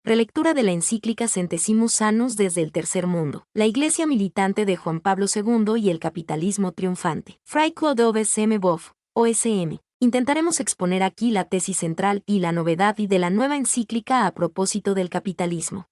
Relectura de la encíclica Centesimus Annus desde el Tercer Mundo, la Iglesia militante de Juan Pablo II y el capitalismo triunfante. Fray Clodovis M. Boff, OSM. Intentaremos exponer aquí la tesis central y la novedad y de la nueva encíclica a propósito del capitalismo.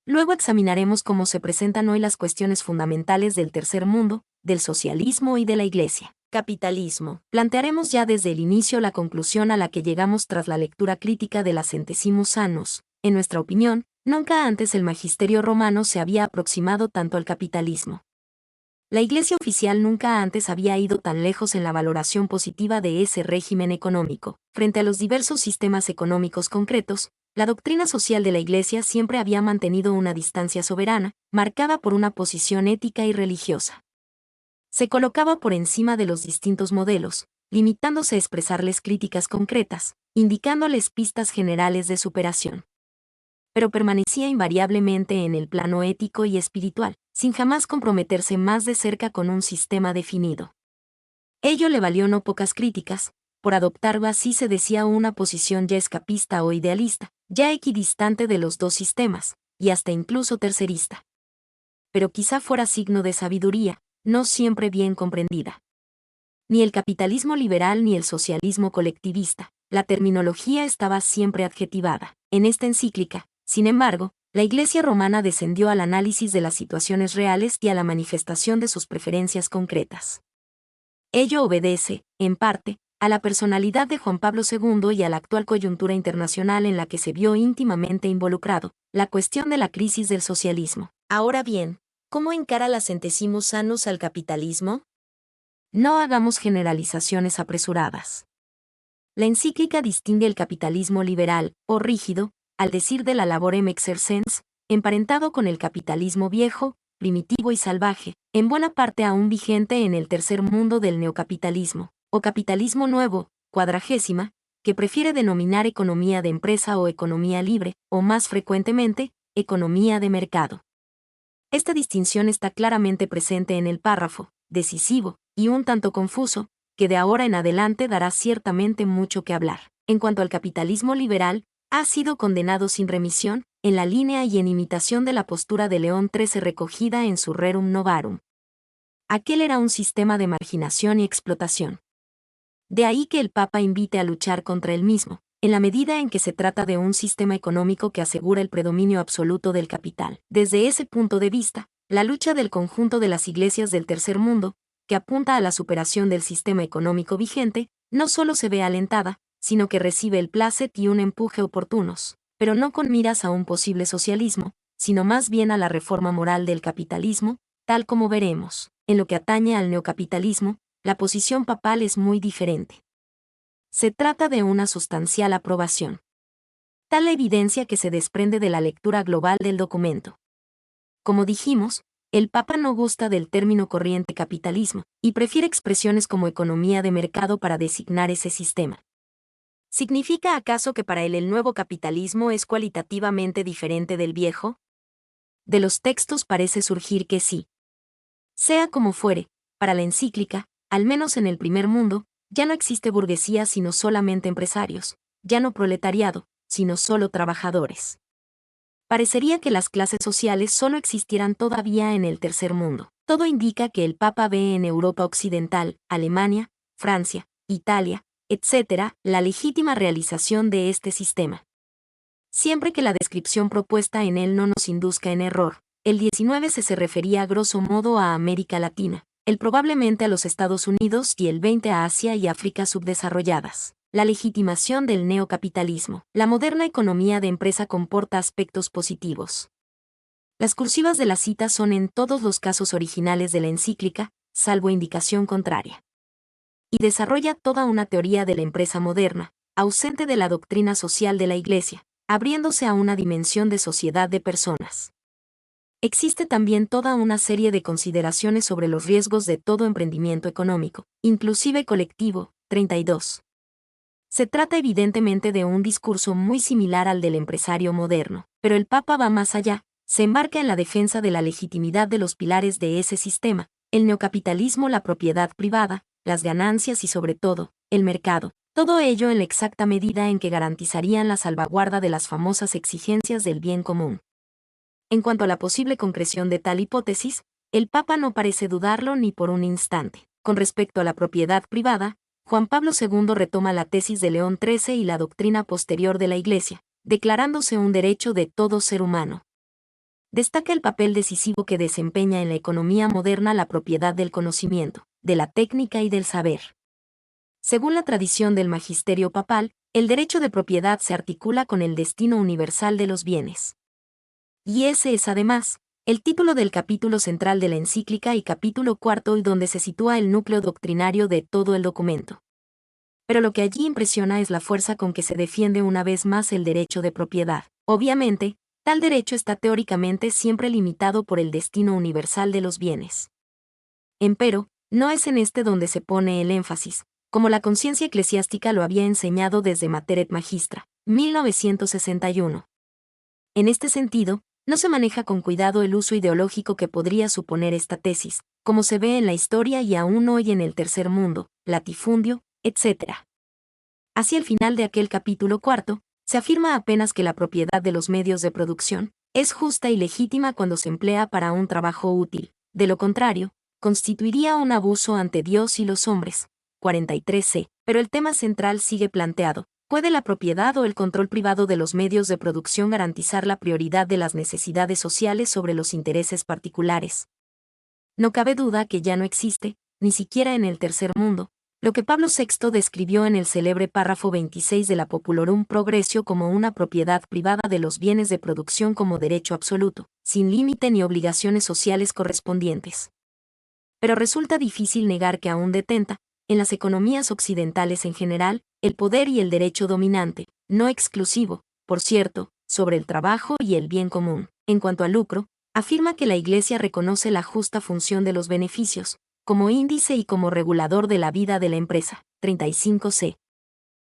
Luego examinaremos cómo se presentan hoy las cuestiones fundamentales del Tercer Mundo, del socialismo y de la Iglesia. Capitalismo. Plantearemos ya desde el inicio la conclusión a la que llegamos tras la lectura crítica de la Centesimus Annus. En nuestra opinión, nunca antes el magisterio romano se había aproximado tanto al capitalismo. La Iglesia oficial nunca antes había ido tan lejos en la valoración positiva de ese régimen económico. Frente a los diversos sistemas económicos concretos, la doctrina social de la Iglesia siempre había mantenido una distancia soberana, marcada por una posición ética y religiosa. Se colocaba por encima de los distintos modelos, limitándose a expresarles críticas concretas, indicándoles pistas generales de superación. Pero permanecía invariablemente en el plano ético y espiritual, sin jamás comprometerse más de cerca con un sistema definido. Ello le valió no pocas críticas, por adoptar así se decía una posición ya escapista o idealista, ya equidistante de los dos sistemas, y hasta incluso tercerista. Pero quizá fuera signo de sabiduría, no siempre bien comprendida. Ni el capitalismo liberal ni el socialismo colectivista, la terminología estaba siempre adjetivada. En esta encíclica, sin embargo, la Iglesia romana descendió al análisis de las situaciones reales y a la manifestación de sus preferencias concretas. Ello obedece, en parte, a la personalidad de Juan Pablo II y a la actual coyuntura internacional en la que se vio íntimamente involucrado, la cuestión de la crisis del socialismo. Ahora bien, ¿cómo encara la Centesimus Annus al capitalismo? No hagamos generalizaciones apresuradas. La encíclica distingue el capitalismo liberal, o rígido, al decir de la Laborem Exercens, emparentado con el capitalismo viejo, primitivo y salvaje, en buena parte aún vigente en el tercer mundo del neocapitalismo, o capitalismo nuevo, cuadragésima, que prefiere denominar economía de empresa o economía libre, o más frecuentemente, economía de mercado. Esta distinción está claramente presente en el párrafo, decisivo, y un tanto confuso, que de ahora en adelante dará ciertamente mucho que hablar. En cuanto al capitalismo liberal, ha sido condenado sin remisión, en la línea y en imitación de la postura de León XIII recogida en su Rerum Novarum. Aquel era un sistema de marginación y explotación. De ahí que el Papa invite a luchar contra él mismo, en la medida en que se trata de un sistema económico que asegura el predominio absoluto del capital. Desde ese punto de vista, la lucha del conjunto de las iglesias del Tercer Mundo, que apunta a la superación del sistema económico vigente, no solo se ve alentada, sino que recibe el plácet y un empuje oportunos, pero no con miras a un posible socialismo, sino más bien a la reforma moral del capitalismo, tal como veremos. En lo que atañe al neocapitalismo, la posición papal es muy diferente. Se trata de una sustancial aprobación. Tal la evidencia que se desprende de la lectura global del documento. Como dijimos, el Papa no gusta del término corriente capitalismo, y prefiere expresiones como economía de mercado para designar ese sistema. ¿Significa acaso que para él el nuevo capitalismo es cualitativamente diferente del viejo? De los textos parece surgir que sí. Sea como fuere, para la encíclica, al menos en el primer mundo, ya no existe burguesía sino solamente empresarios, ya no proletariado, sino solo trabajadores. Parecería que las clases sociales solo existieran todavía en el tercer mundo. Todo indica que el Papa ve en Europa Occidental, Alemania, Francia, Italia, etc., la legítima realización de este sistema. Siempre que la descripción propuesta en él no nos induzca en error, el 19 se refería a grosso modo a América Latina, el probablemente a los Estados Unidos y el 20 a Asia y África subdesarrolladas. La legitimación del neocapitalismo. La moderna economía de empresa comporta aspectos positivos. Las cursivas de la cita son en todos los casos originales de la encíclica, salvo indicación contraria. Y desarrolla toda una teoría de la empresa moderna, ausente de la doctrina social de la Iglesia, abriéndose a una dimensión de sociedad de personas. Existe también toda una serie de consideraciones sobre los riesgos de todo emprendimiento económico, inclusive colectivo. 32. Se trata evidentemente de un discurso muy similar al del empresario moderno, pero el Papa va más allá, se embarca en la defensa de la legitimidad de los pilares de ese sistema, el neocapitalismo, la propiedad privada, las ganancias y sobre todo, el mercado, Todo ello en la exacta medida en que garantizarían la salvaguarda de las famosas exigencias del bien común. En cuanto a la posible concreción de tal hipótesis, el Papa no parece dudarlo ni por un instante. Con respecto a la propiedad privada, Juan Pablo II retoma la tesis de León XIII y la doctrina posterior de la Iglesia, declarándose un derecho de todo ser humano. Destaca el papel decisivo que desempeña en la economía moderna la propiedad del conocimiento, de la técnica y del saber. Según la tradición del magisterio papal, el derecho de propiedad se articula con el destino universal de los bienes. Y ese es además el título del capítulo central de la encíclica y capítulo cuarto y donde se sitúa el núcleo doctrinario de todo el documento. Pero lo que allí impresiona es la fuerza con que se defiende una vez más el derecho de propiedad. Obviamente, tal derecho está teóricamente siempre limitado por el destino universal de los bienes. Empero, no es en este donde se pone el énfasis, como la conciencia eclesiástica lo había enseñado desde Mater et Magistra, 1961. En este sentido, no se maneja con cuidado el uso ideológico que podría suponer esta tesis, como se ve en la historia y aún hoy en el tercer mundo, latifundio, etc. Hacia el final de aquel capítulo cuarto, se afirma apenas que la propiedad de los medios de producción es justa y legítima cuando se emplea para un trabajo útil, de lo contrario, constituiría un abuso ante Dios y los hombres. 43c. Pero el tema central sigue planteado: ¿puede la propiedad o el control privado de los medios de producción garantizar la prioridad de las necesidades sociales sobre los intereses particulares? No cabe duda que ya no existe, ni siquiera en el tercer mundo, lo que Pablo VI describió en el célebre párrafo 26 de la Populorum Progressio como una propiedad privada de los bienes de producción como derecho absoluto, sin límite ni obligaciones sociales correspondientes. Pero resulta difícil negar que aún detenta, en las economías occidentales en general, el poder y el derecho dominante, no exclusivo, por cierto, sobre el trabajo y el bien común. En cuanto al lucro, afirma que la Iglesia reconoce la justa función de los beneficios, como índice y como regulador de la vida de la empresa. 35c.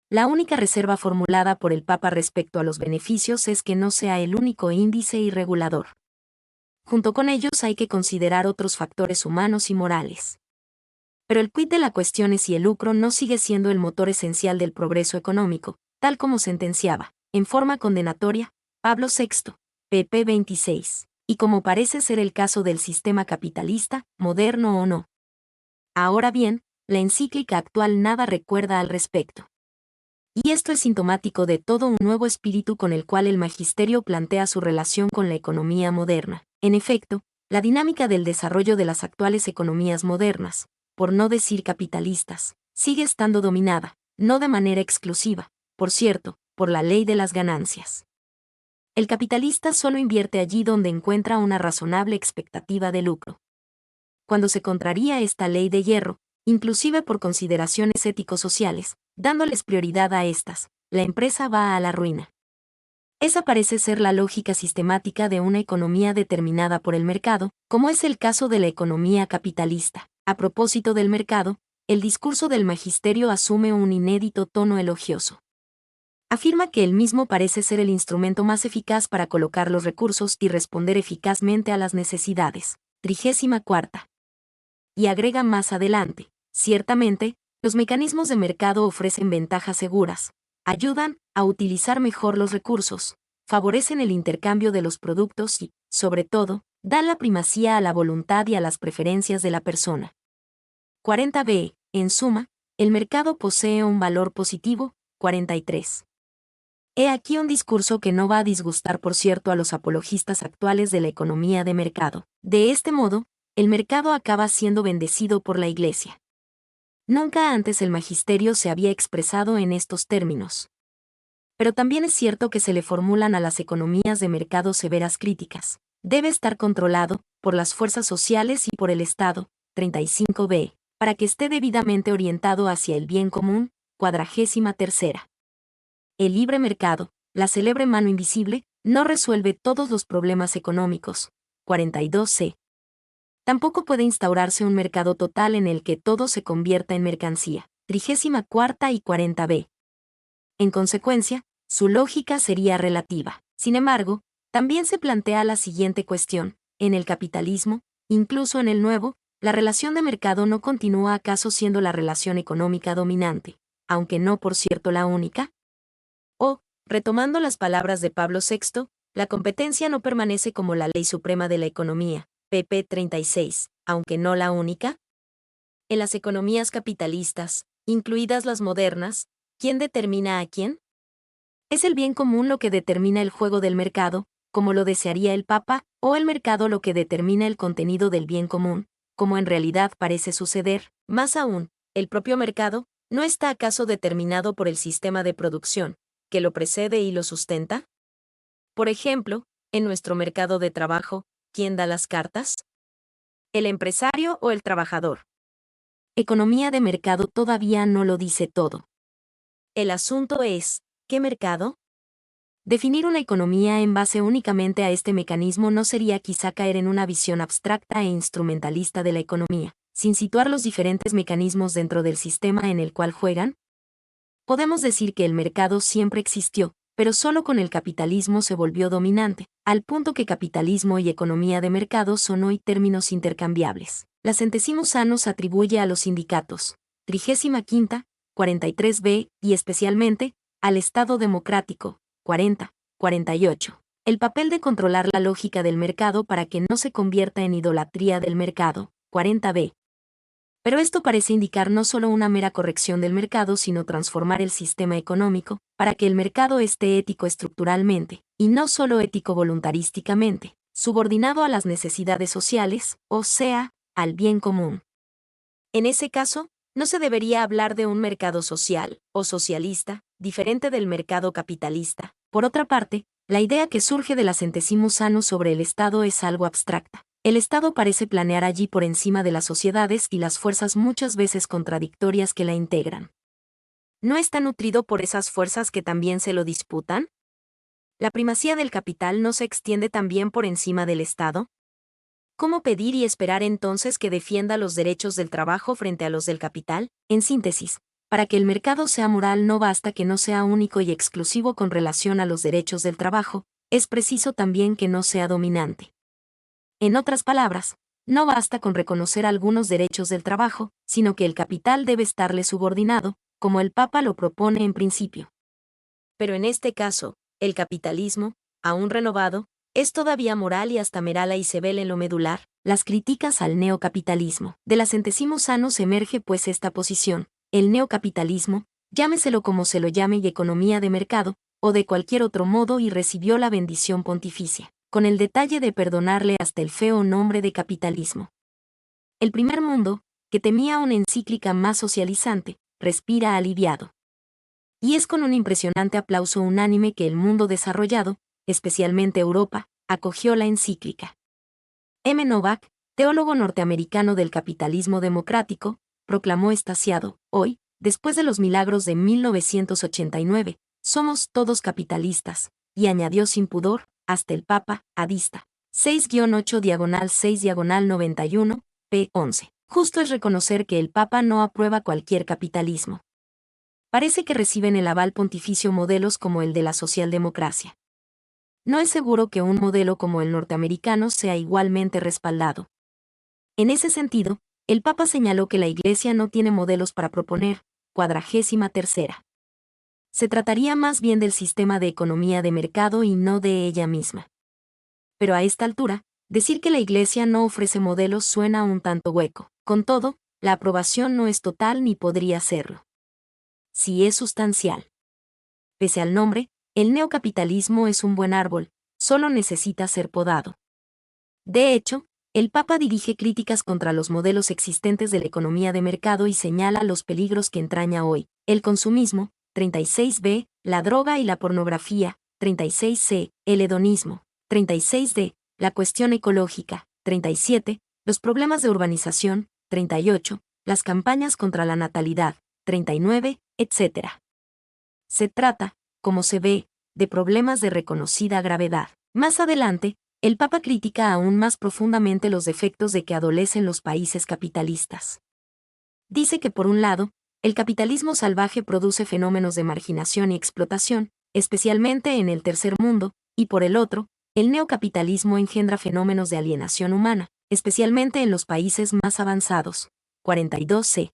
La única reserva formulada por el Papa respecto a los beneficios es que no sea el único índice y regulador. Junto con ellos hay que considerar otros factores humanos y morales. Pero el quid de la cuestión es si el lucro no sigue siendo el motor esencial del progreso económico, tal como sentenciaba, en forma condenatoria, Pablo VI, pp. 26, y como parece ser el caso del sistema capitalista, moderno o no. Ahora bien, la encíclica actual nada recuerda al respecto. Y esto es sintomático de todo un nuevo espíritu con el cual el magisterio plantea su relación con la economía moderna. En efecto, la dinámica del desarrollo de las actuales economías modernas, por no decir capitalistas, sigue estando dominada, no de manera exclusiva, por cierto, por la ley de las ganancias. El capitalista solo invierte allí donde encuentra una razonable expectativa de lucro. Cuando se contraría esta ley de hierro, inclusive por consideraciones ético-sociales, dándoles prioridad a estas, la empresa va a la ruina. Esa parece ser la lógica sistemática de una economía determinada por el mercado, como es el caso de la economía capitalista. A propósito del mercado, el discurso del magisterio asume un inédito tono elogioso. Afirma que el mismo parece ser el instrumento más eficaz para colocar los recursos y responder eficazmente a las necesidades. 34. Y agrega más adelante: ciertamente, los mecanismos de mercado ofrecen ventajas seguras, ayudan a utilizar mejor los recursos, favorecen el intercambio de los productos y, sobre todo, dan la primacía a la voluntad y a las preferencias de la persona. 40b. En suma, el mercado posee un valor positivo. 43. He aquí un discurso que no va a disgustar, por cierto, a los apologistas actuales de la economía de mercado. De este modo, el mercado acaba siendo bendecido por la Iglesia. Nunca antes el magisterio se había expresado en estos términos. Pero también es cierto que se le formulan a las economías de mercado severas críticas. Debe estar controlado por las fuerzas sociales y por el Estado. 35b. Para que esté debidamente orientado hacia el bien común. 43. El libre mercado, la célebre mano invisible, no resuelve todos los problemas económicos. 42c. Tampoco puede instaurarse un mercado total en el que todo se convierta en mercancía. 34 y 40b. En consecuencia, su lógica sería relativa. Sin embargo, también se plantea la siguiente cuestión: en el capitalismo, incluso en el nuevo, la relación de mercado no continúa acaso siendo la relación económica dominante. aunque no por cierto la única? O, retomando las palabras de Pablo VI, la competencia no permanece como la ley suprema de la economía, pp. 36, aunque no la única. En las economías capitalistas, incluidas las modernas, ¿quién determina a quién? ¿Es el bien común lo que determina el juego del mercado, como lo desearía el Papa, o el mercado lo que determina el contenido del bien común, como en realidad parece suceder? Más aún, ¿el propio mercado no está acaso determinado por el sistema de producción, que lo precede y lo sustenta? Por ejemplo, en nuestro mercado de trabajo, ¿quién da las cartas? ¿El empresario o el trabajador? Economía de mercado todavía no lo dice todo. El asunto es, ¿qué mercado? Definir una economía en base únicamente a este mecanismo no sería quizá caer en una visión abstracta e instrumentalista de la economía, sin situar los diferentes mecanismos dentro del sistema en el cual juegan. Podemos decir que el mercado siempre existió, pero solo con el capitalismo se volvió dominante, al punto que capitalismo y economía de mercado son hoy términos intercambiables. La Centesimus Annus atribuye a los sindicatos, 35ª, 43b, y especialmente, al Estado democrático, 40, 48, el papel de controlar la lógica del mercado para que no se convierta en idolatría del mercado, 40b. Pero esto parece indicar no solo una mera corrección del mercado, sino transformar el sistema económico, para que el mercado esté ético estructuralmente, y no solo ético voluntarísticamente, subordinado a las necesidades sociales, o sea, al bien común. En ese caso, no se debería hablar de un mercado social, o socialista, diferente del mercado capitalista. Por otra parte, la idea que surge de la Centesimus Annus sobre el Estado es algo abstracta. El Estado parece planear allí por encima de las sociedades y las fuerzas muchas veces contradictorias que la integran. ¿No está nutrido por esas fuerzas que también se lo disputan? ¿La primacía del capital no se extiende también por encima del Estado? ¿Cómo pedir y esperar entonces que defienda los derechos del trabajo frente a los del capital? En síntesis, para que el mercado sea moral no basta que no sea único y exclusivo con relación a los derechos del trabajo, es preciso también que no sea dominante. En otras palabras, no basta con reconocer algunos derechos del trabajo, sino que el capital debe estarle subordinado, como el Papa lo propone en principio. Pero en este caso, el capitalismo, aún renovado, es todavía moral y hasta merala y se vela en lo medular, las críticas al neocapitalismo. De la Centesimus Annus emerge pues esta posición: el neocapitalismo, llámeselo como se lo llame y economía de mercado, o de cualquier otro modo, y recibió la bendición pontificia, con el detalle de perdonarle hasta el feo nombre de capitalismo. El primer mundo, que temía una encíclica más socializante, respira aliviado. Y es con un impresionante aplauso unánime que el mundo desarrollado, especialmente Europa, acogió la encíclica. M. Novak, teólogo norteamericano del capitalismo democrático, proclamó extasiado: hoy, después de los milagros de 1989, somos todos capitalistas, y añadió sin pudor, hasta el Papa, adista. 6-8/6-91, p. 11. Justo es reconocer que el Papa no aprueba cualquier capitalismo. Parece que reciben el aval pontificio modelos como el de la socialdemocracia. No es seguro que un modelo como el norteamericano sea igualmente respaldado. En ese sentido, el Papa señaló que la Iglesia no tiene modelos para proponer. 43. Se trataría más bien del sistema de economía de mercado y no de ella misma. Pero a esta altura, decir que la Iglesia no ofrece modelos suena un tanto hueco. Con todo, la aprobación no es total ni podría serlo. Sí es sustancial. Pese al nombre, el neocapitalismo es un buen árbol, solo necesita ser podado. De hecho, el Papa dirige críticas contra los modelos existentes de la economía de mercado y señala los peligros que entraña hoy: el consumismo, 36b, la droga y la pornografía, 36c, el hedonismo, 36d, la cuestión ecológica, 37, los problemas de urbanización, 38, las campañas contra la natalidad, 39, etc. Se trata, como se ve, de problemas de reconocida gravedad. Más adelante, el Papa critica aún más profundamente los defectos de que adolecen los países capitalistas. Dice que por un lado, el capitalismo salvaje produce fenómenos de marginación y explotación, especialmente en el tercer mundo, y por el otro, el neocapitalismo engendra fenómenos de alienación humana, especialmente en los países más avanzados. 42c.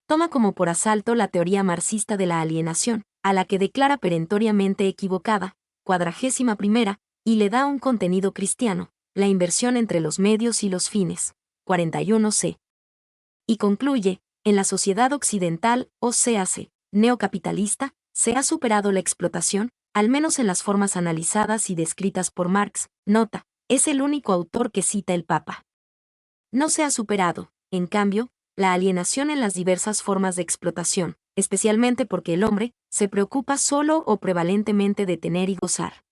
toma como por asalto la teoría marxista de la alienación, a la que declara perentoriamente equivocada, 41ª, y le da un contenido cristiano, la inversión entre los medios y los fines, 41c. Y concluye, en la sociedad occidental, o séase, neocapitalista, se ha superado la explotación, al menos en las formas analizadas y descritas por Marx. Nota, es el único autor que cita el Papa. No se ha superado, en cambio, la alienación en las diversas formas de explotación, especialmente porque el hombre se preocupa solo o prevalentemente de tener y gozar.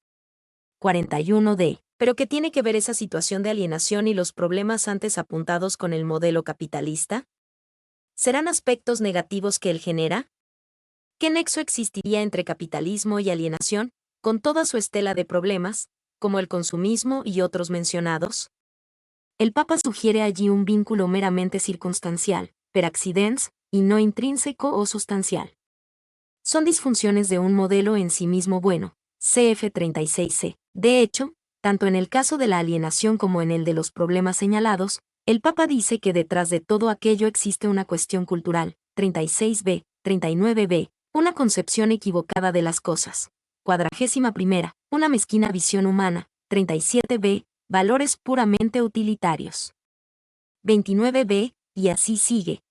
41d. ¿Pero qué tiene que ver esa situación de alienación y los problemas antes apuntados con el modelo capitalista? ¿Serán aspectos negativos que él genera? ¿Qué nexo existiría entre capitalismo y alienación, con toda su estela de problemas, como el consumismo y otros mencionados? El Papa sugiere allí un vínculo meramente circunstancial, per accidens, y no intrínseco o sustancial. Son disfunciones de un modelo en sí mismo bueno, cf 36c. De hecho, tanto en el caso de la alienación como en el de los problemas señalados, el Papa dice que detrás de todo aquello existe una cuestión cultural, 36b, 39b, una concepción equivocada de las cosas, 41ª, una mezquina visión humana, 37b, valores puramente utilitarios. 29b, y así sigue.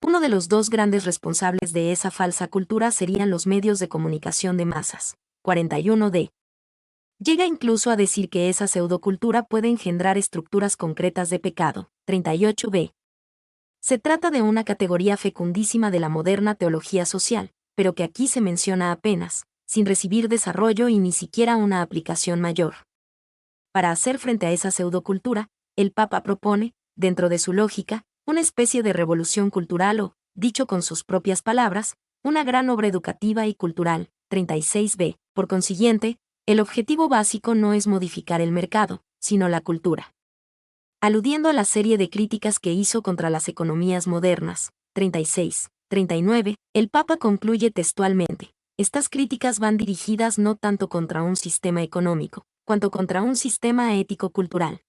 Uno de los dos grandes responsables de esa falsa cultura serían los medios de comunicación de masas. 41d. Llega incluso a decir que esa pseudocultura puede engendrar estructuras concretas de pecado. 38b. Se trata de una categoría fecundísima de la moderna teología social, pero que aquí se menciona apenas, sin recibir desarrollo y ni siquiera una aplicación mayor. Para hacer frente a esa pseudocultura, el Papa propone, dentro de su lógica, una especie de revolución cultural o, dicho con sus propias palabras, una gran obra educativa y cultural. 36b. Por consiguiente, el objetivo básico no es modificar el mercado, sino la cultura. Aludiendo a la serie de críticas que hizo contra las economías modernas, 36, 39, el Papa concluye textualmente: estas críticas van dirigidas no tanto contra un sistema económico, cuanto contra un sistema ético-cultural.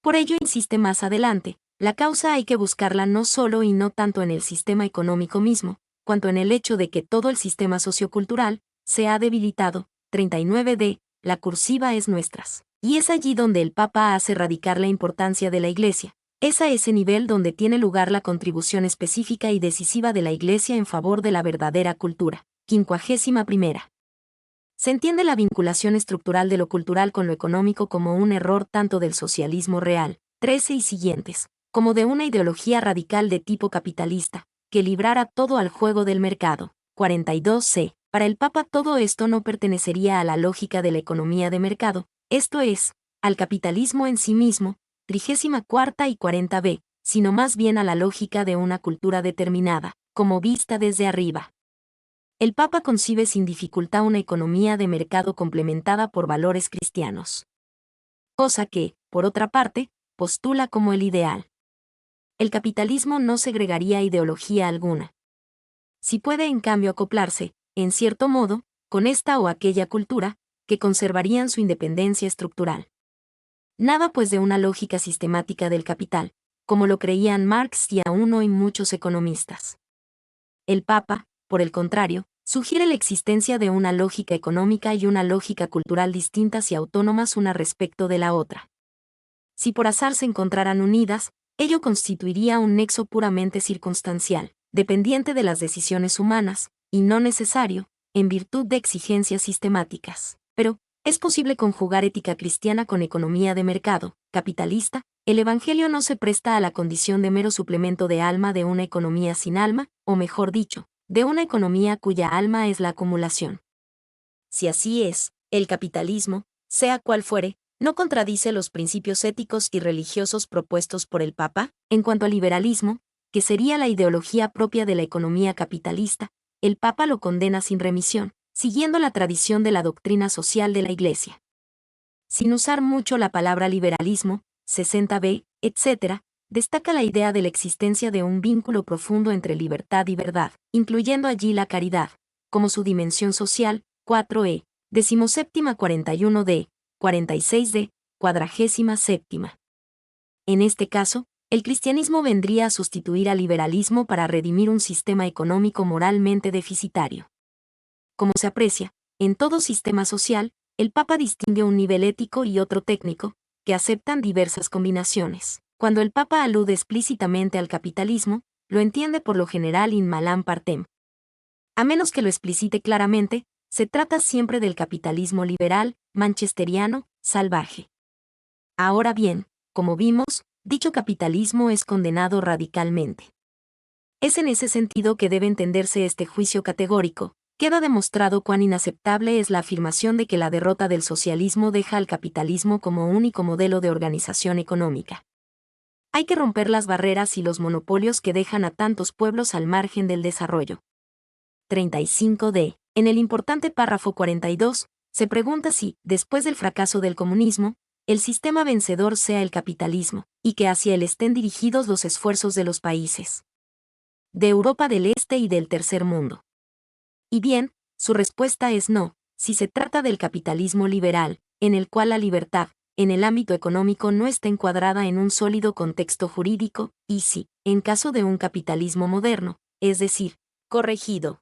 Por ello insiste más adelante, la causa hay que buscarla no solo y no tanto en el sistema económico mismo, cuanto en el hecho de que todo el sistema sociocultural se ha debilitado. 39d, la cursiva es nuestras. Y es allí donde el Papa hace radicar la importancia de la Iglesia. Es a ese nivel donde tiene lugar la contribución específica y decisiva de la Iglesia en favor de la verdadera cultura. 51ª. Se entiende la vinculación estructural de lo cultural con lo económico como un error tanto del socialismo real, 13 y siguientes, como de una ideología radical de tipo capitalista, que librara todo al juego del mercado. 42c. Para el Papa todo esto no pertenecería a la lógica de la economía de mercado, esto es, al capitalismo en sí mismo, 34ª y 40b, sino más bien a la lógica de una cultura determinada, como vista desde arriba. El Papa concibe sin dificultad una economía de mercado complementada por valores cristianos. Cosa que, por otra parte, postula como el ideal. El capitalismo no segregaría ideología alguna. Si puede en cambio acoplarse, en cierto modo, con esta o aquella cultura, que conservarían su independencia estructural. Nada pues de una lógica sistemática del capital, como lo creían Marx y aún hoy muchos economistas. El Papa, por el contrario, sugiere la existencia de una lógica económica y una lógica cultural distintas y autónomas una respecto de la otra. Si por azar se encontraran unidas, ello constituiría un nexo puramente circunstancial, dependiente de las decisiones humanas, y no necesario, en virtud de exigencias sistemáticas. Pero, ¿es posible conjugar ética cristiana con economía de mercado, capitalista? El Evangelio no se presta a la condición de mero suplemento de alma de una economía sin alma, o mejor dicho, de una economía cuya alma es la acumulación. Si así es, el capitalismo, sea cual fuere, ¿no contradice los principios éticos y religiosos propuestos por el Papa? En cuanto al liberalismo, que sería la ideología propia de la economía capitalista, el Papa lo condena sin remisión, siguiendo la tradición de la doctrina social de la Iglesia. Sin usar mucho la palabra liberalismo, 60b, etc., destaca la idea de la existencia de un vínculo profundo entre libertad y verdad, incluyendo allí la caridad, como su dimensión social, 4e, 17ª 41d, 46d, 47ª. En este caso, El cristianismo vendría a sustituir al liberalismo para redimir un sistema económico moralmente deficitario. Como se aprecia, en todo sistema social, el Papa distingue un nivel ético y otro técnico, que aceptan diversas combinaciones. Cuando el Papa alude explícitamente al capitalismo, lo entiende por lo general in malam partem. A menos que lo explicite claramente, se trata siempre del capitalismo liberal, manchesteriano, salvaje. Ahora bien, como vimos, dicho capitalismo es condenado radicalmente. Es en ese sentido que debe entenderse este juicio categórico. Queda demostrado cuán inaceptable es la afirmación de que la derrota del socialismo deja al capitalismo como único modelo de organización económica. Hay que romper las barreras y los monopolios que dejan a tantos pueblos al margen del desarrollo. 35d. En el importante párrafo 42, se pregunta si, después del fracaso del comunismo, el sistema vencedor sea el capitalismo, y que hacia él estén dirigidos los esfuerzos de los países de Europa del Este y del Tercer Mundo. Y bien, su respuesta es no, si se trata del capitalismo liberal, en el cual la libertad, en el ámbito económico no está encuadrada en un sólido contexto jurídico, y si, en caso de un capitalismo moderno, es decir, corregido.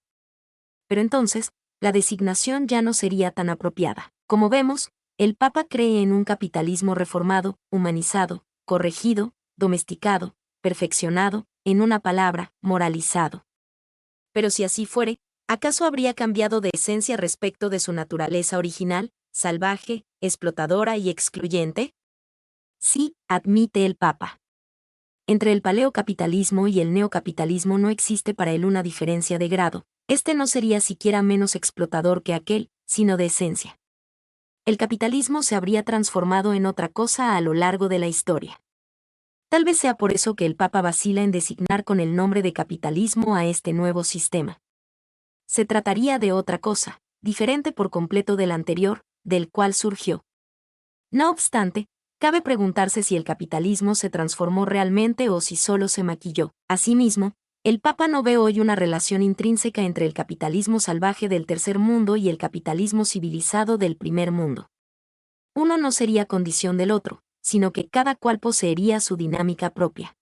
Pero entonces, la designación ya no sería tan apropiada. Como vemos, el Papa cree en un capitalismo reformado, humanizado, corregido, domesticado, perfeccionado, en una palabra, moralizado. Pero si así fuere, ¿acaso habría cambiado de esencia respecto de su naturaleza original, salvaje, explotadora y excluyente? Sí, admite el Papa. Entre el paleocapitalismo y el neocapitalismo no existe para él una diferencia de grado. Este no sería siquiera menos explotador que aquel, sino de esencia. El capitalismo se habría transformado en otra cosa a lo largo de la historia. Tal vez sea por eso que el Papa vacila en designar con el nombre de capitalismo a este nuevo sistema. Se trataría de otra cosa, diferente por completo del anterior, del cual surgió. No obstante, cabe preguntarse si el capitalismo se transformó realmente o si solo se maquilló. Asimismo, el Papa no ve hoy una relación intrínseca entre el capitalismo salvaje del tercer mundo y el capitalismo civilizado del primer mundo. Uno no sería condición del otro, sino que cada cual poseería su dinámica propia.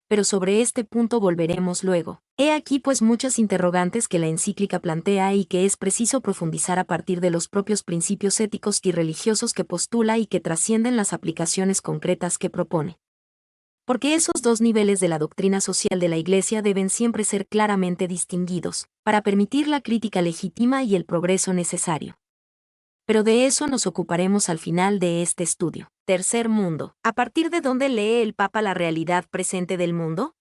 Pero sobre este punto volveremos luego. He aquí pues muchas interrogantes que la encíclica plantea y que es preciso profundizar a partir de los propios principios éticos y religiosos que postula y que trascienden las aplicaciones concretas que propone. Porque esos dos niveles de la doctrina social de la Iglesia deben siempre ser claramente distinguidos, para permitir la crítica legítima y el progreso necesario. Pero de eso nos ocuparemos al final de este estudio. Tercer mundo. ¿A partir de dónde lee el Papa la realidad presente del mundo?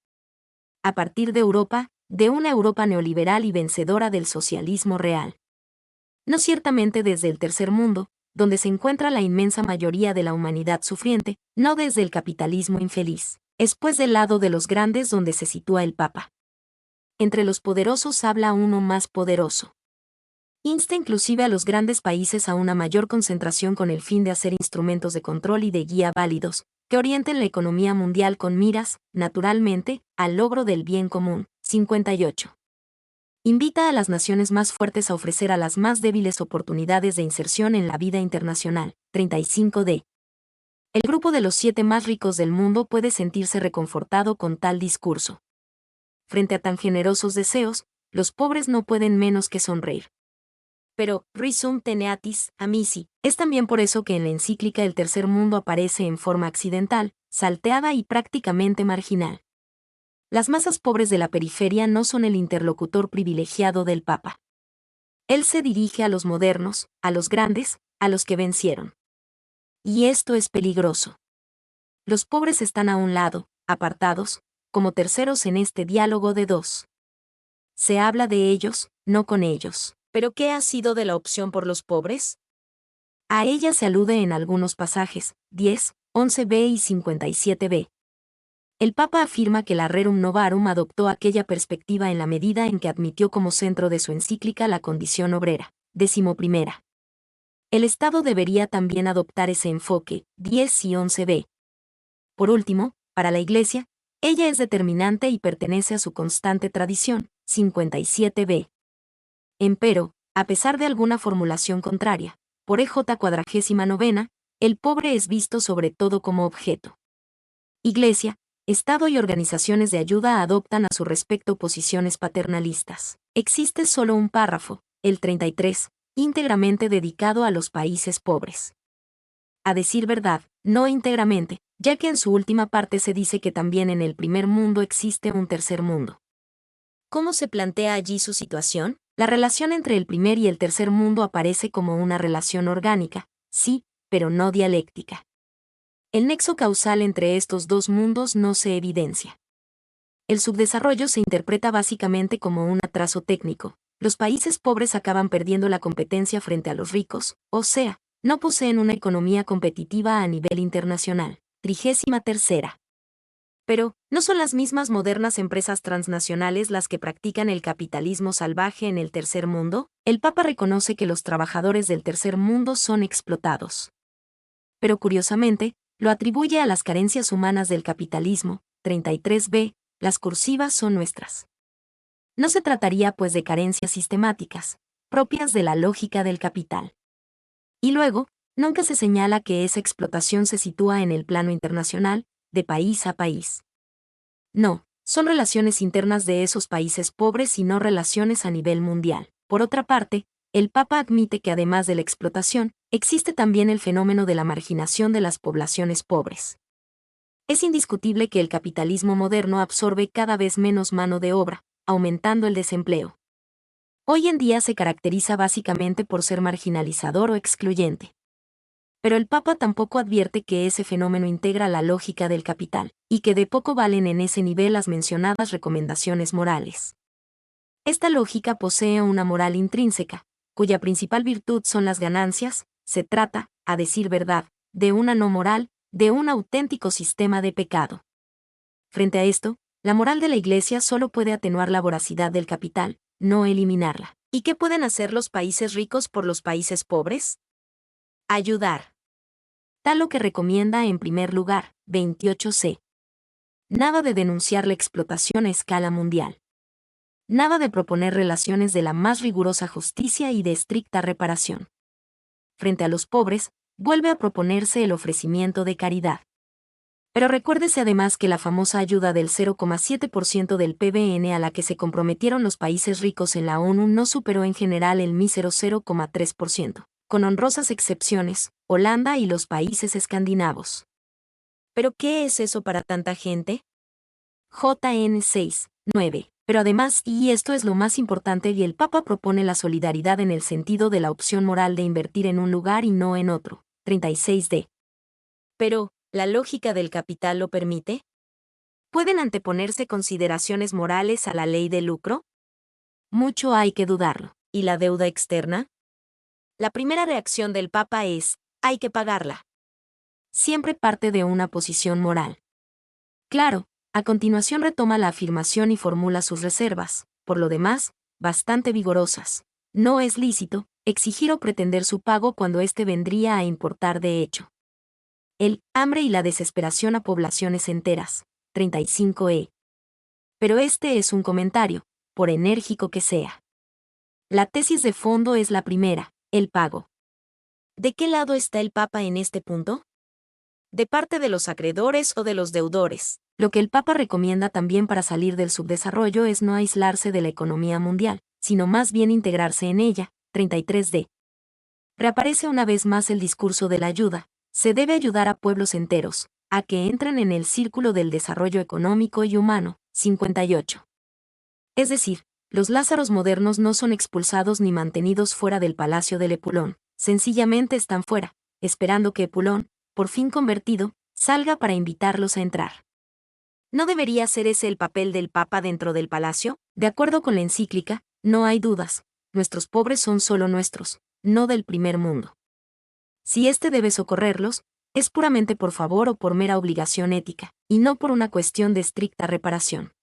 A partir de Europa, de una Europa neoliberal y vencedora del socialismo real. No ciertamente desde el tercer mundo, donde se encuentra la inmensa mayoría de la humanidad sufriente, no desde el capitalismo infeliz. Es pues del lado de los grandes donde se sitúa el Papa. Entre los poderosos habla uno más poderoso. Insta inclusive a los grandes países a una mayor concentración con el fin de hacer instrumentos de control y de guía válidos, que orienten la economía mundial con miras, naturalmente, al logro del bien común. 58. Invita a las naciones más fuertes a ofrecer a las más débiles oportunidades de inserción en la vida internacional. 35d. El grupo de los 7 más ricos del mundo puede sentirse reconfortado con tal discurso. Frente a tan generosos deseos, los pobres no pueden menos que sonreír. Pero, risum teneatis, amici, es también por eso que en la encíclica el tercer mundo aparece en forma accidental, salteada y prácticamente marginal. Las masas pobres de la periferia no son el interlocutor privilegiado del Papa. Él se dirige a los modernos, a los grandes, a los que vencieron. Y esto es peligroso. Los pobres están a un lado, apartados, como terceros en este diálogo de dos. Se habla de ellos, no con ellos. ¿Pero qué ha sido de la opción por los pobres? A ella se alude en algunos pasajes, 10, 11b y 57b. El Papa afirma que la Rerum Novarum adoptó aquella perspectiva en la medida en que admitió como centro de su encíclica la condición obrera. 11. El Estado debería también adoptar ese enfoque. 10 y 11b. Por último, para la Iglesia, ella es determinante y pertenece a su constante tradición. 57b. Empero, a pesar de alguna formulación contraria, por EJ 49, el pobre es visto sobre todo como objeto. Iglesia, Estado y organizaciones de ayuda adoptan a su respecto posiciones paternalistas. Existe solo un párrafo, el 33, íntegramente dedicado a los países pobres. A decir verdad, no íntegramente, ya que en su última parte se dice que también en el primer mundo existe un tercer mundo. ¿Cómo se plantea allí su situación? La relación entre el primer y el tercer mundo aparece como una relación orgánica, sí, pero no dialéctica. El nexo causal entre estos dos mundos no se evidencia. El subdesarrollo se interpreta básicamente como un atraso técnico. Los países pobres acaban perdiendo la competencia frente a los ricos, o sea, no poseen una economía competitiva a nivel internacional. 33. Pero, ¿no son las mismas modernas empresas transnacionales las que practican el capitalismo salvaje en el tercer mundo? El Papa reconoce que los trabajadores del tercer mundo son explotados. Pero curiosamente, lo atribuye a las carencias humanas del capitalismo. 33b, las cursivas son nuestras. No se trataría pues de carencias sistemáticas, propias de la lógica del capital. Y luego, nunca se señala que esa explotación se sitúa en el plano internacional, de país a país. No, son relaciones internas de esos países pobres y no relaciones a nivel mundial. Por otra parte, el Papa admite que además de la explotación, existe también el fenómeno de la marginación de las poblaciones pobres. Es indiscutible que el capitalismo moderno absorbe cada vez menos mano de obra, aumentando el desempleo. Hoy en día se caracteriza básicamente por ser marginalizador o excluyente. Pero el Papa tampoco advierte que ese fenómeno integra la lógica del capital, y que de poco valen en ese nivel las mencionadas recomendaciones morales. Esta lógica posee una moral intrínseca, cuya principal virtud son las ganancias. Se trata, a decir verdad, de una no moral, de un auténtico sistema de pecado. Frente a esto, la moral de la Iglesia solo puede atenuar la voracidad del capital, no eliminarla. ¿Y qué pueden hacer los países ricos por los países pobres? Ayudar. Tal lo que recomienda en primer lugar, 28c. Nada de denunciar la explotación a escala mundial. Nada de proponer relaciones de la más rigurosa justicia y de estricta reparación. Frente a los pobres, vuelve a proponerse el ofrecimiento de caridad. Pero recuérdese además que la famosa ayuda del 0,7% del PBN a la que se comprometieron los países ricos en la ONU no superó en general el mísero 0,3%. Con honrosas excepciones, Holanda y los países escandinavos. ¿Pero qué es eso para tanta gente? JN 6, 9. Pero además, y esto es lo más importante, y el Papa propone la solidaridad en el sentido de la opción moral de invertir en un lugar y no en otro. 36d. Pero, ¿la lógica del capital lo permite? ¿Pueden anteponerse consideraciones morales a la ley del lucro? Mucho hay que dudarlo. ¿Y la deuda externa? La primera reacción del Papa es, hay que pagarla. Siempre parte de una posición moral. Claro, a continuación retoma la afirmación y formula sus reservas, por lo demás, bastante vigorosas. No es lícito exigir o pretender su pago cuando éste vendría a importar de hecho. El hambre y la desesperación a poblaciones enteras. 35e. Pero este es un comentario, por enérgico que sea. La tesis de fondo es la primera, el pago. ¿De qué lado está el Papa en este punto? ¿De parte de los acreedores o de los deudores? Lo que el Papa recomienda también para salir del subdesarrollo es no aislarse de la economía mundial, sino más bien integrarse en ella. 33d. Reaparece una vez más el discurso de la ayuda. Se debe ayudar a pueblos enteros, a que entren en el círculo del desarrollo económico y humano. 58. Es decir, los Lázaros modernos no son expulsados ni mantenidos fuera del palacio del Epulón, sencillamente están fuera, esperando que Epulón, por fin convertido, salga para invitarlos a entrar. ¿No debería ser ese el papel del Papa dentro del palacio? De acuerdo con la encíclica, no hay dudas, nuestros pobres son solo nuestros, no del primer mundo. Si éste debe socorrerlos, es puramente por favor o por mera obligación ética, y no por una cuestión de estricta reparación.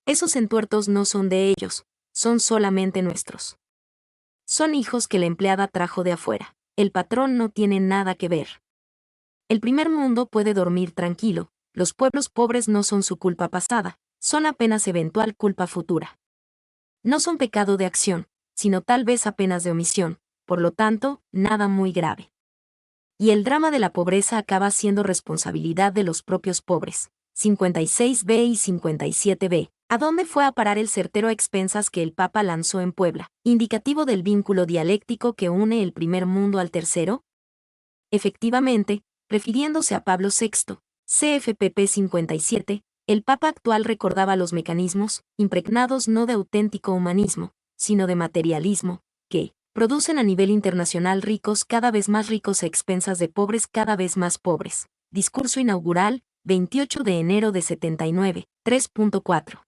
Esos entuertos no son de ellos, son solamente nuestros. Son hijos que la empleada trajo de afuera, el patrón no tiene nada que ver. El primer mundo puede dormir tranquilo, los pueblos pobres no son su culpa pasada, son apenas eventual culpa futura. No son pecado de acción, sino tal vez apenas de omisión, por lo tanto, nada muy grave. Y el drama de la pobreza acaba siendo responsabilidad de los propios pobres, 56b y 57b. ¿A dónde fue a parar el certero a expensas que el Papa lanzó en Puebla, indicativo del vínculo dialéctico que une el primer mundo al tercero? Efectivamente, refiriéndose a Pablo VI, CFPP 57, el Papa actual recordaba los mecanismos, impregnados no de auténtico humanismo, sino de materialismo, que producen a nivel internacional ricos cada vez más ricos a expensas de pobres cada vez más pobres. Discurso inaugural, 28 de enero de 79, 3.4.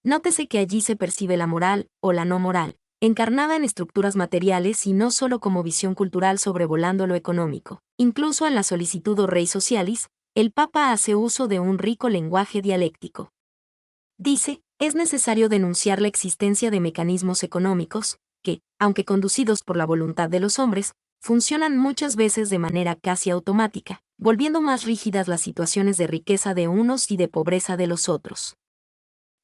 Nótese que allí se percibe la moral, o la no moral, encarnada en estructuras materiales y no solo como visión cultural sobrevolando lo económico. Incluso en la solicitud o Rei Socialis, el Papa hace uso de un rico lenguaje dialéctico. Dice, es necesario denunciar la existencia de mecanismos económicos, que, aunque conducidos por la voluntad de los hombres, funcionan muchas veces de manera casi automática, volviendo más rígidas las situaciones de riqueza de unos y de pobreza de los otros.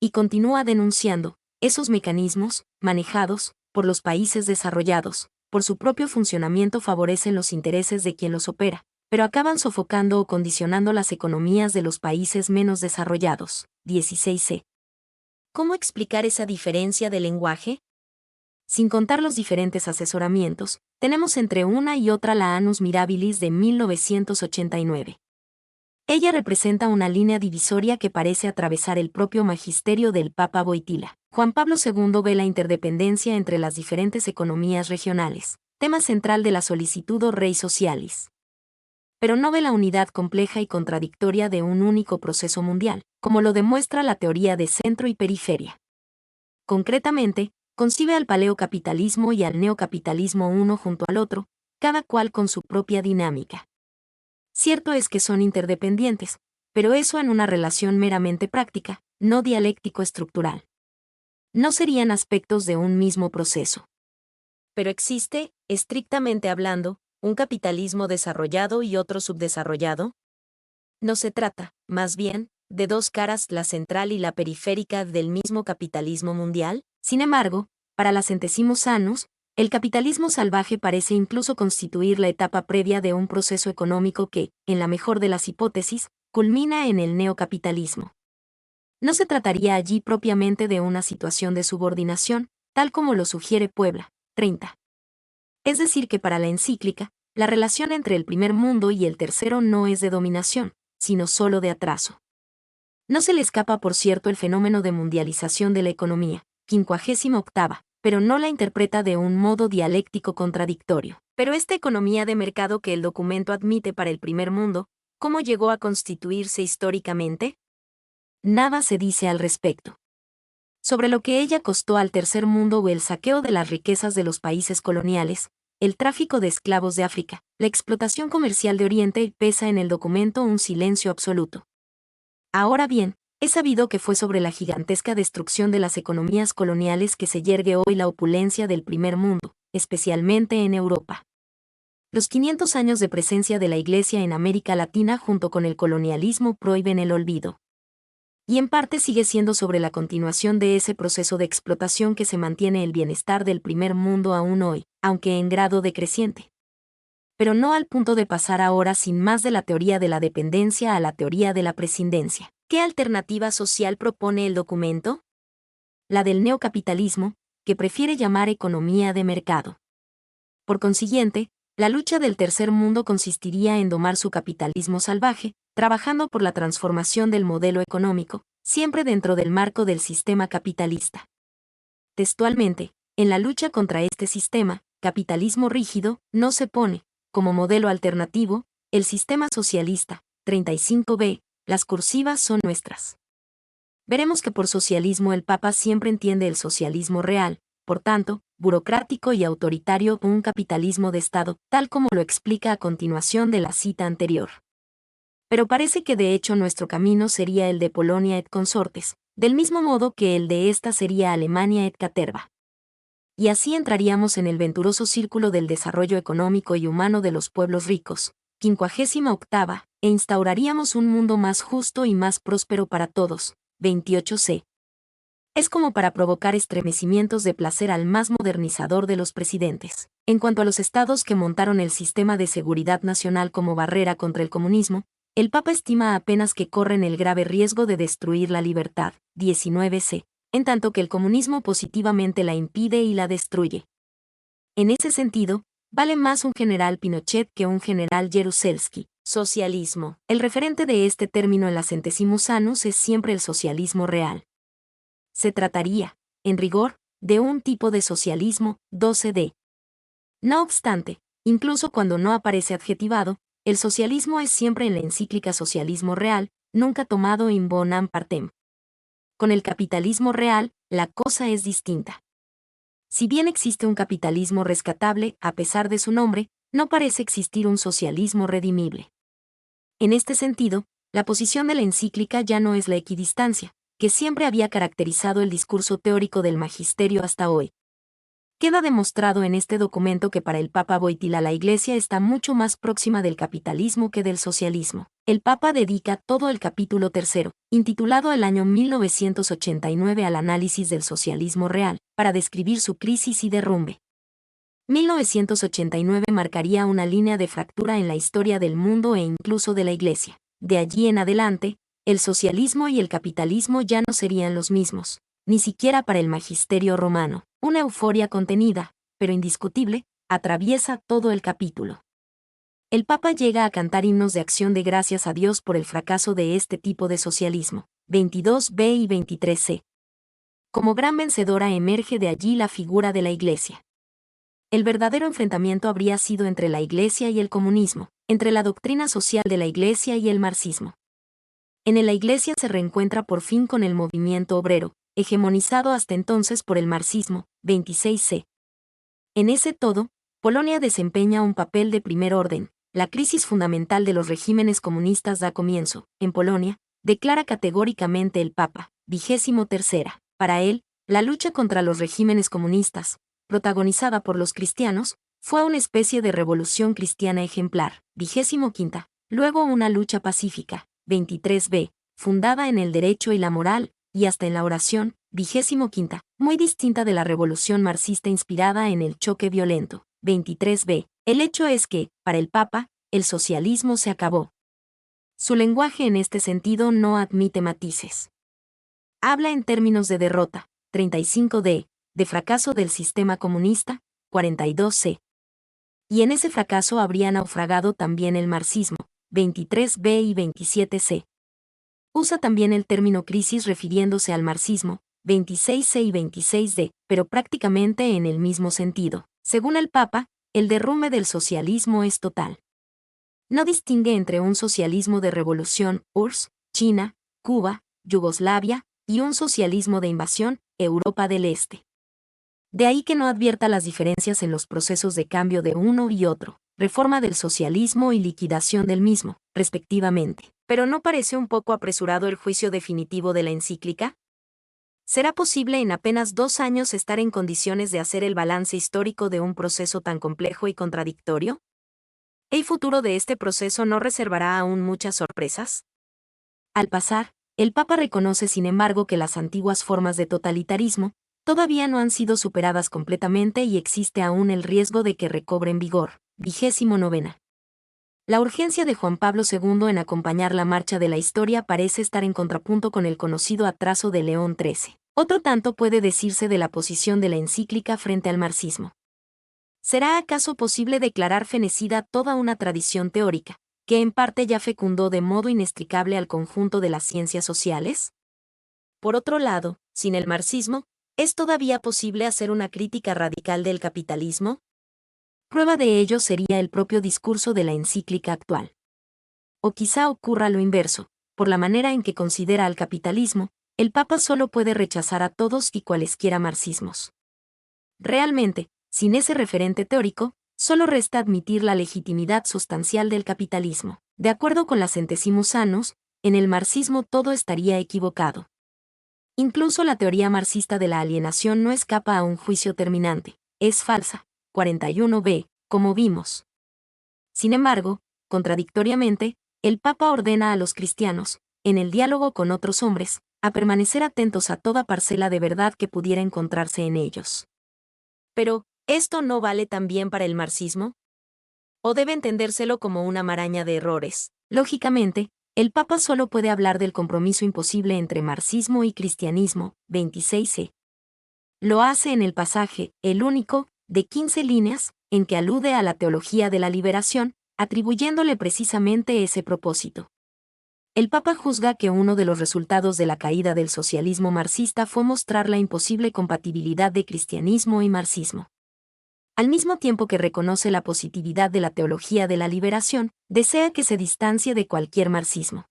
Y continúa denunciando, esos mecanismos, manejados por los países desarrollados, por su propio funcionamiento favorecen los intereses de quien los opera, pero acaban sofocando o condicionando las economías de los países menos desarrollados. 16c. ¿Cómo explicar esa diferencia de lenguaje? Sin contar los diferentes asesoramientos, tenemos entre una y otra la Annus Mirabilis de 1989. Ella representa una línea divisoria que parece atravesar el propio magisterio del Papa Wojtyła. Juan Pablo II ve la interdependencia entre las diferentes economías regionales, tema central de la solicitud o Rei Socialis. Pero no ve la unidad compleja y contradictoria de un único proceso mundial, como lo demuestra la teoría de centro y periferia. Concretamente, concibe al paleocapitalismo y al neocapitalismo uno junto al otro, cada cual con su propia dinámica. Cierto es que son interdependientes, pero eso en una relación meramente práctica, no dialéctico-estructural. No serían aspectos de un mismo proceso. Pero existe, estrictamente hablando, un capitalismo desarrollado y otro subdesarrollado. No se trata, más bien, de dos caras, la central y la periférica del mismo capitalismo mundial. Sin embargo, para la Centesimus Annus, el capitalismo salvaje parece incluso constituir la etapa previa de un proceso económico que, en la mejor de las hipótesis, culmina en el neocapitalismo. No se trataría allí propiamente de una situación de subordinación, tal como lo sugiere Puebla, 30. Es decir que para la encíclica, la relación entre el primer mundo y el tercero no es de dominación, sino solo de atraso. No se le escapa, por cierto, el fenómeno de mundialización de la economía, 58ª, pero no la interpreta de un modo dialéctico contradictorio. Pero esta economía de mercado que el documento admite para el primer mundo, ¿cómo llegó a constituirse históricamente? Nada se dice al respecto. Sobre lo que ella costó al tercer mundo o el saqueo de las riquezas de los países coloniales, el tráfico de esclavos de África, la explotación comercial de Oriente, pesa en el documento un silencio absoluto. Ahora bien, es sabido que fue sobre la gigantesca destrucción de las economías coloniales que se yergue hoy la opulencia del primer mundo, especialmente en Europa. Los 500 años de presencia de la Iglesia en América Latina junto con el colonialismo prohíben el olvido. Y en parte sigue siendo sobre la continuación de ese proceso de explotación que se mantiene el bienestar del primer mundo aún hoy, aunque en grado decreciente. Pero no al punto de pasar ahora sin más de la teoría de la dependencia a la teoría de la prescindencia. ¿Qué alternativa social propone el documento? La del neocapitalismo, que prefiere llamar economía de mercado. Por consiguiente, la lucha del tercer mundo consistiría en domar su capitalismo salvaje, trabajando por la transformación del modelo económico, siempre dentro del marco del sistema capitalista. Textualmente, en la lucha contra este sistema, capitalismo rígido, no se pone, como modelo alternativo, el sistema socialista, 35b, las cursivas son nuestras. Veremos que por socialismo el Papa siempre entiende el socialismo real, por tanto, burocrático y autoritario, un capitalismo de Estado, tal como lo explica a continuación de la cita anterior. Pero parece que de hecho nuestro camino sería el de Polonia et consortes, del mismo modo que el de esta sería Alemania et caterva. Y así entraríamos en el venturoso círculo del desarrollo económico y humano de los pueblos ricos, 58ª, e instauraríamos un mundo más justo y más próspero para todos, 28c. Es como para provocar estremecimientos de placer al más modernizador de los presidentes. En cuanto a los estados que montaron el sistema de seguridad nacional como barrera contra el comunismo, El Papa estima apenas que corren el grave riesgo de destruir la libertad, 19c, en tanto que el comunismo positivamente la impide y la destruye. En ese sentido, vale más un general Pinochet que un general Jaruzelski. Socialismo. El referente de este término en la Centesimus Annus es siempre el socialismo real. Se trataría, en rigor, de un tipo de socialismo, 12d. No obstante, incluso cuando no aparece adjetivado, el socialismo es siempre en la encíclica Socialismo Real, nunca tomado in bonam partem. Con el capitalismo real, la cosa es distinta. Si bien existe un capitalismo rescatable, a pesar de su nombre, no parece existir un socialismo redimible. En este sentido, la posición de la encíclica ya no es la equidistancia, que siempre había caracterizado el discurso teórico del magisterio hasta hoy. Queda demostrado en este documento que para el Papa Wojtyła la Iglesia está mucho más próxima del capitalismo que del socialismo. El Papa dedica todo el capítulo tercero, intitulado el año 1989 al análisis del socialismo real, para describir su crisis y derrumbe. 1989 marcaría una línea de fractura en la historia del mundo e incluso de la Iglesia. De allí en adelante, el socialismo y el capitalismo ya no serían los mismos, ni siquiera para el magisterio romano. Una euforia contenida, pero indiscutible, atraviesa todo el capítulo. El Papa llega a cantar himnos de acción de gracias a Dios por el fracaso de este tipo de socialismo, 22b y 23c. Como gran vencedora emerge de allí la figura de la Iglesia. El verdadero enfrentamiento habría sido entre la Iglesia y el comunismo, entre la doctrina social de la Iglesia y el marxismo. En la Iglesia se reencuentra por fin con el movimiento obrero, hegemonizado hasta entonces por el marxismo, 26c. En ese todo, Polonia desempeña un papel de primer orden. La crisis fundamental de los regímenes comunistas da comienzo, en Polonia, declara categóricamente el Papa, 23. Para él, la lucha contra los regímenes comunistas, protagonizada por los cristianos, fue una especie de revolución cristiana ejemplar, 25. Luego una lucha pacífica, 23b, fundada en el derecho y la moral, y hasta en la oración, 25, muy distinta de la revolución marxista inspirada en el choque violento, 23b. El hecho es que, para el Papa, el socialismo se acabó. Su lenguaje en este sentido no admite matices. Habla en términos de derrota, 35d, de fracaso del sistema comunista, 42c. Y en ese fracaso habría naufragado también el marxismo, 23b y 27c. Usa también el término crisis refiriéndose al marxismo, 26c y 26d, pero prácticamente en el mismo sentido. Según el Papa, el derrumbe del socialismo es total. No distingue entre un socialismo de revolución, URSS, China, Cuba, Yugoslavia, y un socialismo de invasión, Europa del Este. De ahí que no advierta las diferencias en los procesos de cambio de uno y otro, reforma del socialismo y liquidación del mismo, respectivamente. ¿Pero no parece un poco apresurado el juicio definitivo de la encíclica? ¿Será posible en apenas 2 años estar en condiciones de hacer el balance histórico de un proceso tan complejo y contradictorio? ¿El futuro de este proceso no reservará aún muchas sorpresas? Al pasar, el Papa reconoce sin embargo que las antiguas formas de totalitarismo todavía no han sido superadas completamente y existe aún el riesgo de que recobren vigor. 29. La urgencia de Juan Pablo II en acompañar la marcha de la historia parece estar en contrapunto con el conocido atraso de León XIII. Otro tanto puede decirse de la posición de la encíclica frente al marxismo. ¿Será acaso posible declarar fenecida toda una tradición teórica, que en parte ya fecundó de modo inextricable al conjunto de las ciencias sociales? Por otro lado, sin el marxismo, ¿es todavía posible hacer una crítica radical del capitalismo? Prueba de ello sería el propio discurso de la encíclica actual. O quizá ocurra lo inverso, por la manera en que considera al capitalismo, el Papa solo puede rechazar a todos y cualesquiera marxismos. Realmente, sin ese referente teórico, solo resta admitir la legitimidad sustancial del capitalismo. De acuerdo con la Centesimus Annus, en el marxismo todo estaría equivocado. Incluso la teoría marxista de la alienación no escapa a un juicio terminante, es falsa. 41b, como vimos. Sin embargo, contradictoriamente, el Papa ordena a los cristianos, en el diálogo con otros hombres, a permanecer atentos a toda parcela de verdad que pudiera encontrarse en ellos. Pero, ¿esto no vale también para el marxismo? ¿O debe entendérselo como una maraña de errores? Lógicamente, el Papa solo puede hablar del compromiso imposible entre marxismo y cristianismo, 26c. Lo hace en el pasaje, el único, de 15 líneas, en que alude a la teología de la liberación, atribuyéndole precisamente ese propósito. El Papa juzga que uno de los resultados de la caída del socialismo marxista fue mostrar la imposible compatibilidad de cristianismo y marxismo. Al mismo tiempo que reconoce la positividad de la teología de la liberación, desea que se distancie de cualquier marxismo.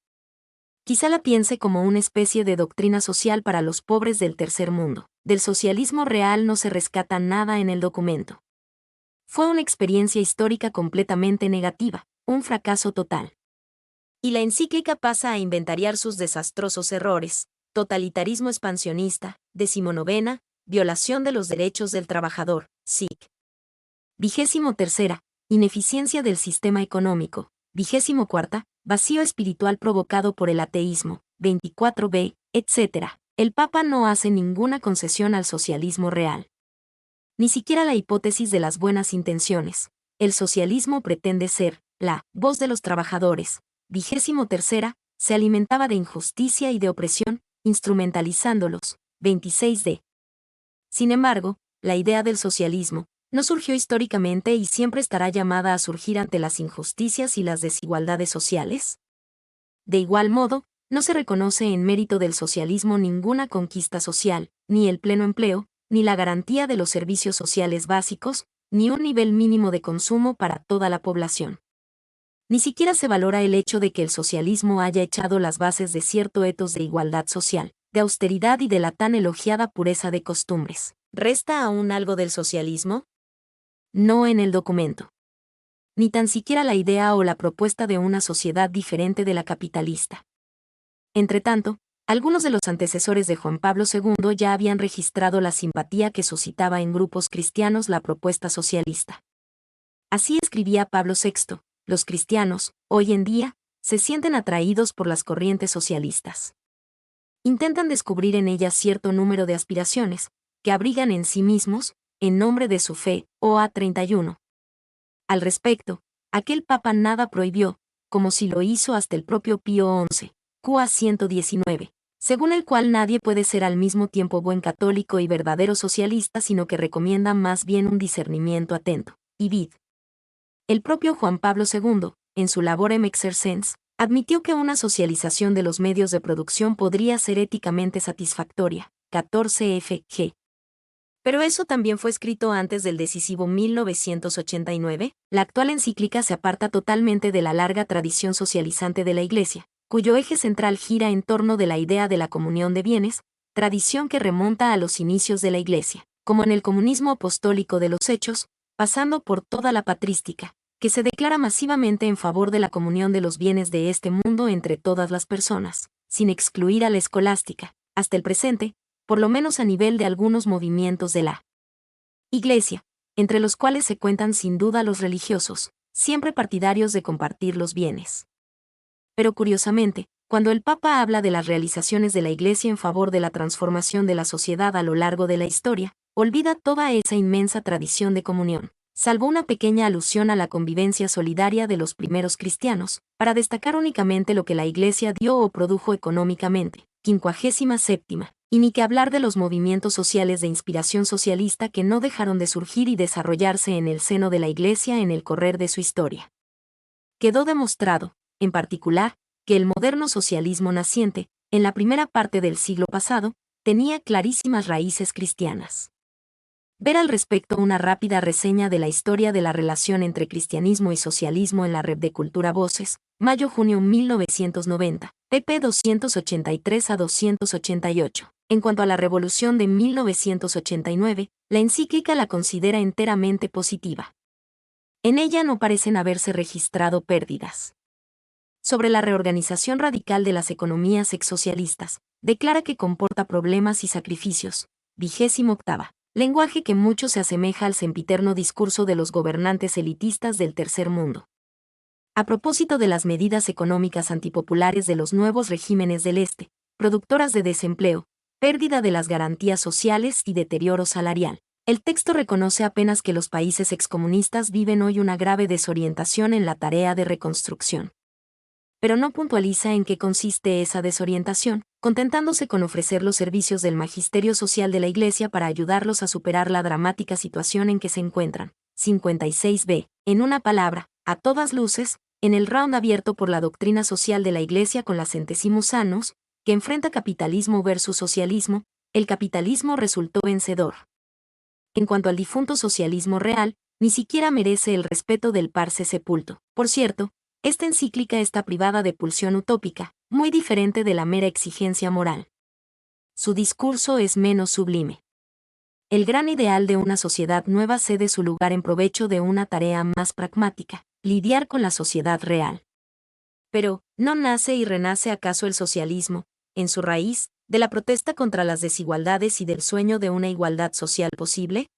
Quizá la piense como una especie de doctrina social para los pobres del tercer mundo. Del socialismo real no se rescata nada en el documento. Fue una experiencia histórica completamente negativa, un fracaso total. Y la encíclica pasa a inventariar sus desastrosos errores: totalitarismo expansionista, 19ª, violación de los derechos del trabajador, SIC. 23ª, ineficiencia del sistema económico, 24ª, vacío espiritual provocado por el ateísmo, 24b, etc. El Papa no hace ninguna concesión al socialismo real. Ni siquiera la hipótesis de las buenas intenciones. El socialismo pretende ser la voz de los trabajadores. 23ª, se alimentaba de injusticia y de opresión, instrumentalizándolos. 26d. Sin embargo, la idea del socialismo no surgió históricamente y siempre estará llamada a surgir ante las injusticias y las desigualdades sociales. De igual modo, no se reconoce en mérito del socialismo ninguna conquista social, ni el pleno empleo, ni la garantía de los servicios sociales básicos, ni un nivel mínimo de consumo para toda la población. Ni siquiera se valora el hecho de que el socialismo haya echado las bases de cierto etos de igualdad social, de austeridad y de la tan elogiada pureza de costumbres. ¿Resta aún algo del socialismo? No en el documento. Ni tan siquiera la idea o la propuesta de una sociedad diferente de la capitalista. Entretanto, algunos de los antecesores de Juan Pablo II ya habían registrado la simpatía que suscitaba en grupos cristianos la propuesta socialista. Así escribía Pablo VI: los cristianos, hoy en día, se sienten atraídos por las corrientes socialistas. Intentan descubrir en ellas cierto número de aspiraciones, que abrigan en sí mismos, en nombre de su fe, OA 31. Al respecto, aquel Papa nada prohibió, como si lo hizo hasta el propio Pío XI, QA 119, según el cual nadie puede ser al mismo tiempo buen católico y verdadero socialista, sino que recomienda más bien un discernimiento atento. Y vid. El propio Juan Pablo II, en su Laborem Exercens, admitió que una socialización de los medios de producción podría ser éticamente satisfactoria. 14 fg. Pero eso también fue escrito antes del decisivo 1989. La actual encíclica se aparta totalmente de la larga tradición socializante de la Iglesia, cuyo eje central gira en torno de la idea de la comunión de bienes, tradición que remonta a los inicios de la Iglesia, como en el comunismo apostólico de los Hechos, pasando por toda la patrística, que se declara masivamente en favor de la comunión de los bienes de este mundo entre todas las personas, sin excluir a la escolástica, hasta el presente, por lo menos a nivel de algunos movimientos de la Iglesia, entre los cuales se cuentan sin duda los religiosos, siempre partidarios de compartir los bienes. Pero curiosamente, cuando el Papa habla de las realizaciones de la Iglesia en favor de la transformación de la sociedad a lo largo de la historia, olvida toda esa inmensa tradición de comunión, salvo una pequeña alusión a la convivencia solidaria de los primeros cristianos, para destacar únicamente lo que la Iglesia dio o produjo económicamente. 57ª. Y ni que hablar de los movimientos sociales de inspiración socialista que no dejaron de surgir y desarrollarse en el seno de la Iglesia en el correr de su historia. Quedó demostrado, en particular, que el moderno socialismo naciente, en la primera parte del siglo pasado, tenía clarísimas raíces cristianas. Ver al respecto una rápida reseña de la historia de la relación entre cristianismo y socialismo en la red de Cultura Voces, mayo-junio 1990, pp 283 a 288. En cuanto a la revolución de 1989, la encíclica la considera enteramente positiva. En ella no parecen haberse registrado pérdidas. Sobre la reorganización radical de las economías exsocialistas, declara que comporta problemas y sacrificios. 28ª. Lenguaje que mucho se asemeja al sempiterno discurso de los gobernantes elitistas del tercer mundo. A propósito de las medidas económicas antipopulares de los nuevos regímenes del Este, productoras de desempleo, pérdida de las garantías sociales y deterioro salarial, El texto reconoce apenas que los países excomunistas viven hoy una grave desorientación en la tarea de reconstrucción. Pero no puntualiza en qué consiste esa desorientación, contentándose con ofrecer los servicios del magisterio social de la Iglesia para ayudarlos a superar la dramática situación en que se encuentran. 56b. En una palabra, a todas luces, en el round abierto por la doctrina social de la Iglesia con la Centesimus Annus, que enfrenta capitalismo versus socialismo, el capitalismo resultó vencedor. En cuanto al difunto socialismo real, ni siquiera merece el respeto del Parce Sepulto. Por cierto, esta encíclica está privada de pulsión utópica, muy diferente de la mera exigencia moral. Su discurso es menos sublime. El gran ideal de una sociedad nueva cede su lugar en provecho de una tarea más pragmática, lidiar con la sociedad real. Pero, ¿no nace y renace acaso el socialismo, en su raíz, de la protesta contra las desigualdades y del sueño de una igualdad social posible?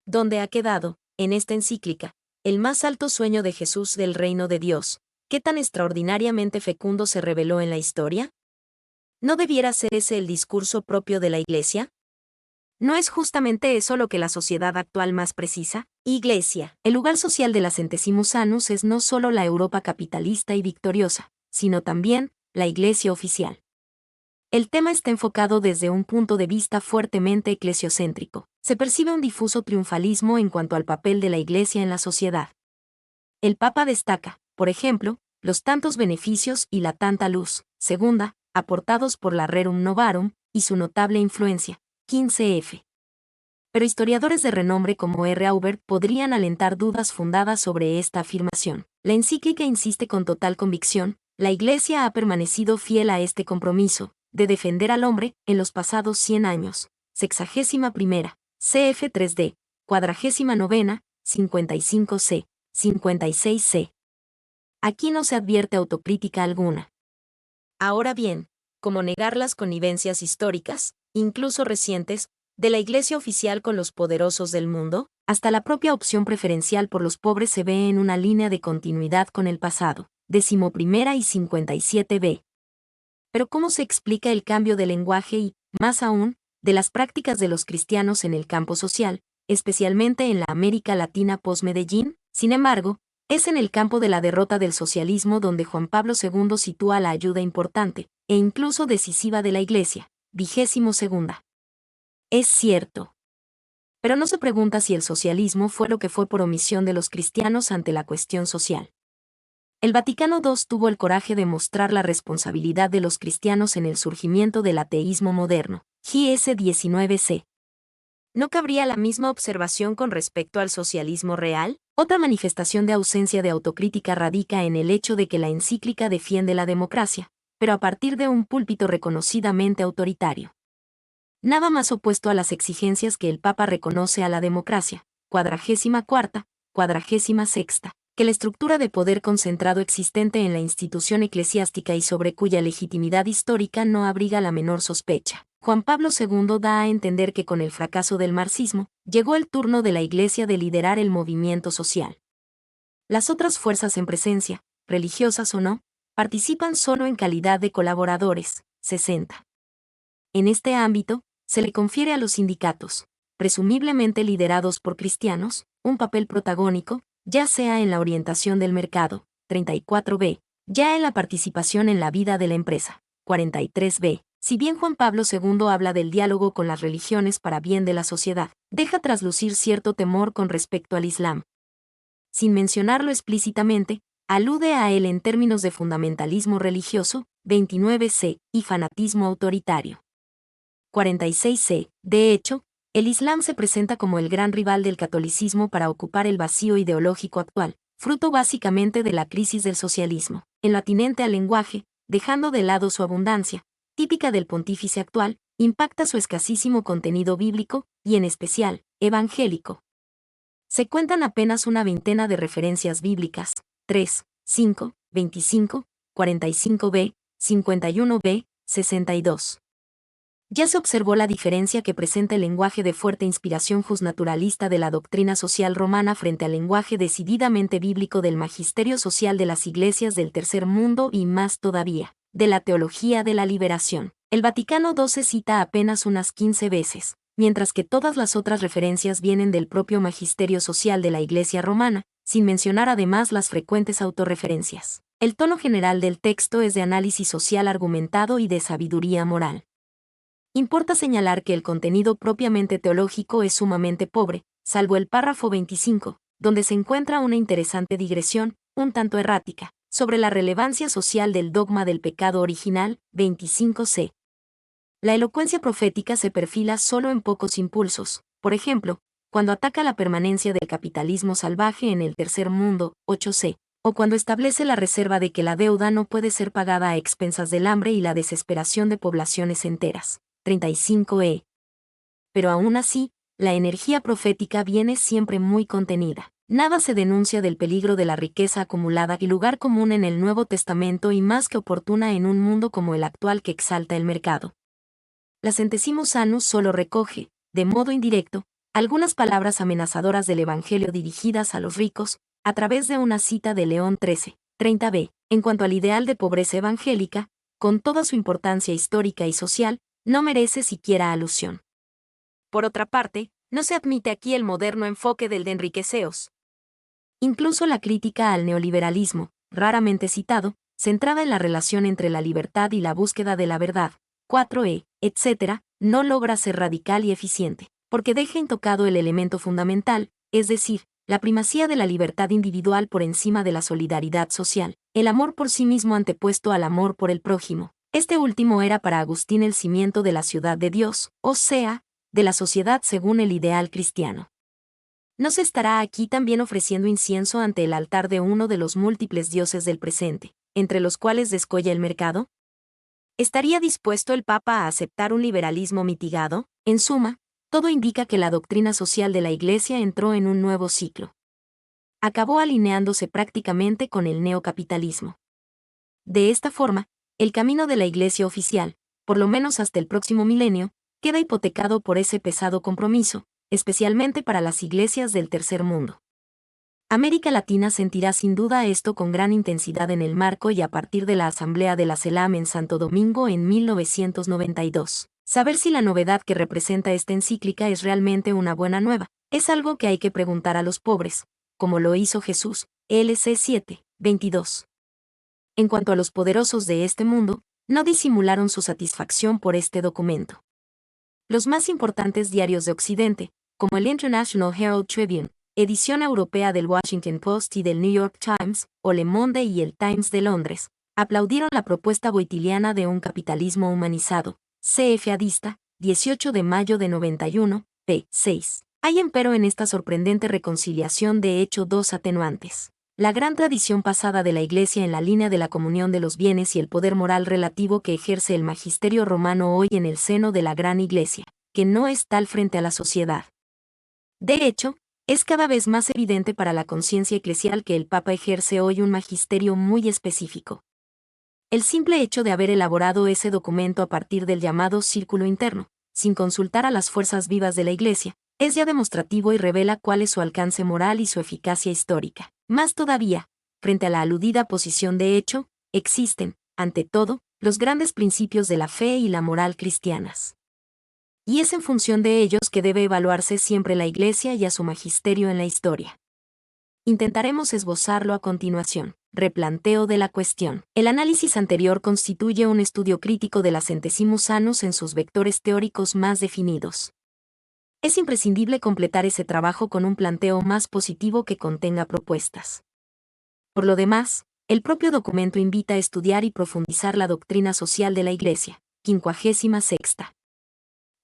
¿Dónde ha quedado, en esta encíclica, el más alto sueño de Jesús del reino de Dios, que tan extraordinariamente fecundo se reveló en la historia? ¿No debiera ser ese el discurso propio de la Iglesia? ¿No es justamente eso lo que la sociedad actual más precisa? Iglesia. El lugar social de la Centesimus Annus es no solo la Europa capitalista y victoriosa, sino también la Iglesia oficial. El tema está enfocado desde un punto de vista fuertemente eclesiocéntrico. Se percibe un difuso triunfalismo en cuanto al papel de la Iglesia en la sociedad. El Papa destaca, por ejemplo, los tantos beneficios y la tanta luz, segunda, aportados por la Rerum Novarum, y su notable influencia, 15f. Pero historiadores de renombre como R. Aubert podrían alentar dudas fundadas sobre esta afirmación. La encíclica insiste con total convicción, la Iglesia ha permanecido fiel a este compromiso, de defender al hombre, en los pasados 100 años, 61ª, cf 3d, 49ª, 55c, 56c. Aquí no se advierte autocrítica alguna. Ahora bien, ¿cómo negar las connivencias históricas, incluso recientes, de la Iglesia oficial con los poderosos del mundo? Hasta la propia opción preferencial por los pobres se ve en una línea de continuidad con el pasado, 11ª y 57b. Pero ¿cómo se explica el cambio de lenguaje y, más aún, de las prácticas de los cristianos en el campo social, especialmente en la América Latina post-Medellín? Sin embargo, es en el campo de la derrota del socialismo donde Juan Pablo II sitúa la ayuda importante, e incluso decisiva de la Iglesia, 22ª. Es cierto. Pero no se pregunta si el socialismo fue lo que fue por omisión de los cristianos ante la cuestión social. El Vaticano II tuvo el coraje de mostrar la responsabilidad de los cristianos en el surgimiento del ateísmo moderno, GS 19c. ¿No cabría la misma observación con respecto al socialismo real? Otra manifestación de ausencia de autocrítica radica en el hecho de que la encíclica defiende la democracia, pero a partir de un púlpito reconocidamente autoritario. Nada más opuesto a las exigencias que el Papa reconoce a la democracia, 44ª, 46ª, que la estructura de poder concentrado existente en la institución eclesiástica y sobre cuya legitimidad histórica no abriga la menor sospecha. Juan Pablo II da a entender que con el fracaso del marxismo, llegó el turno de la Iglesia de liderar el movimiento social. Las otras fuerzas en presencia, religiosas o no, participan solo en calidad de colaboradores, 60. En este ámbito, se le confiere a los sindicatos, presumiblemente liderados por cristianos, un papel protagónico, ya sea en la orientación del mercado, 34b, ya en la participación en la vida de la empresa, 43b. Si bien Juan Pablo II habla del diálogo con las religiones para bien de la sociedad, deja traslucir cierto temor con respecto al Islam. Sin mencionarlo explícitamente, alude a él en términos de fundamentalismo religioso, 29c, y fanatismo autoritario. 46c. De hecho, el Islam se presenta como el gran rival del catolicismo para ocupar el vacío ideológico actual, fruto básicamente de la crisis del socialismo, en lo atinente al lenguaje, dejando de lado su abundancia, típica del pontífice actual, impacta su escasísimo contenido bíblico, y en especial, evangélico. Se cuentan apenas una veintena de referencias bíblicas, 3, 5, 25, 45b, 51b, 62. Ya se observó la diferencia que presenta el lenguaje de fuerte inspiración justnaturalista de la doctrina social romana frente al lenguaje decididamente bíblico del magisterio social de las iglesias del tercer mundo y más todavía, de la teología de la liberación. El Vaticano II se cita apenas unas 15 veces, mientras que todas las otras referencias vienen del propio magisterio social de la Iglesia romana, sin mencionar además las frecuentes autorreferencias. El tono general del texto es de análisis social argumentado y de sabiduría moral. Importa señalar que el contenido propiamente teológico es sumamente pobre, salvo el párrafo 25, donde se encuentra una interesante digresión, un tanto errática, sobre la relevancia social del dogma del pecado original, 25c. La elocuencia profética se perfila solo en pocos impulsos, por ejemplo, cuando ataca la permanencia del capitalismo salvaje en el tercer mundo, 8c, o cuando establece la reserva de que la deuda no puede ser pagada a expensas del hambre y la desesperación de poblaciones enteras, 35e. Pero aún así, la energía profética viene siempre muy contenida. Nada se denuncia del peligro de la riqueza acumulada y lugar común en el Nuevo Testamento y más que oportuna en un mundo como el actual que exalta el mercado. La Centesimus Annus solo recoge, de modo indirecto, algunas palabras amenazadoras del Evangelio dirigidas a los ricos, a través de una cita de León XIII, 30b. En cuanto al ideal de pobreza evangélica, con toda su importancia histórica y social, no merece siquiera alusión. Por otra parte, no se admite aquí el moderno enfoque del de enriqueceos. Incluso la crítica al neoliberalismo, raramente citado, centrada en la relación entre la libertad y la búsqueda de la verdad, 4e, etc., no logra ser radical y eficiente, porque deja intocado el elemento fundamental, es decir, la primacía de la libertad individual por encima de la solidaridad social, el amor por sí mismo antepuesto al amor por el prójimo. Este último era para Agustín el cimiento de la ciudad de Dios, o sea, de la sociedad según el ideal cristiano. ¿No se estará aquí también ofreciendo incienso ante el altar de uno de los múltiples dioses del presente, entre los cuales descolla el mercado? ¿Estaría dispuesto el Papa a aceptar un liberalismo mitigado? En suma, todo indica que la doctrina social de la Iglesia entró en un nuevo ciclo. Acabó alineándose prácticamente con el neocapitalismo. De esta forma, el camino de la Iglesia oficial, por lo menos hasta el próximo milenio, queda hipotecado por ese pesado compromiso, especialmente para las iglesias del tercer mundo. América Latina sentirá sin duda esto con gran intensidad en el marco y a partir de la Asamblea de la CELAM en Santo Domingo en 1992. Saber si la novedad que representa esta encíclica es realmente una buena nueva, es algo que hay que preguntar a los pobres, como lo hizo Jesús, LC 7, 22. En cuanto a los poderosos de este mundo, no disimularon su satisfacción por este documento. Los más importantes diarios de Occidente, como el International Herald Tribune, edición europea del Washington Post y del New York Times, o Le Monde y el Times de Londres, aplaudieron la propuesta boitiliana de un capitalismo humanizado, CF-adista, 18 de mayo de 91, p. 6. Hay empero en esta sorprendente reconciliación de hecho dos atenuantes. La gran tradición pasada de la Iglesia en la línea de la comunión de los bienes y el poder moral relativo que ejerce el magisterio romano hoy en el seno de la gran Iglesia, que no es tal frente a la sociedad. De hecho, es cada vez más evidente para la conciencia eclesial que el Papa ejerce hoy un magisterio muy específico. El simple hecho de haber elaborado ese documento a partir del llamado círculo interno, sin consultar a las fuerzas vivas de la Iglesia, es ya demostrativo y revela cuál es su alcance moral y su eficacia histórica. Más todavía, frente a la aludida posición de hecho, existen, ante todo, los grandes principios de la fe y la moral cristianas. Y es en función de ellos que debe evaluarse siempre la Iglesia y a su magisterio en la historia. Intentaremos esbozarlo a continuación. Replanteo de la cuestión. El análisis anterior constituye un estudio crítico de la Centesimus Annus en sus vectores teóricos más definidos. Es imprescindible completar ese trabajo con un planteo más positivo que contenga propuestas. Por lo demás, el propio documento invita a estudiar y profundizar la doctrina social de la Iglesia, 56.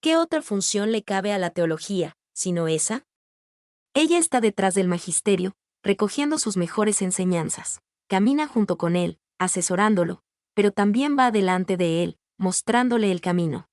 ¿Qué otra función le cabe a la teología, sino esa? Ella está detrás del magisterio, recogiendo sus mejores enseñanzas, camina junto con él, asesorándolo, pero también va delante de él, mostrándole el camino.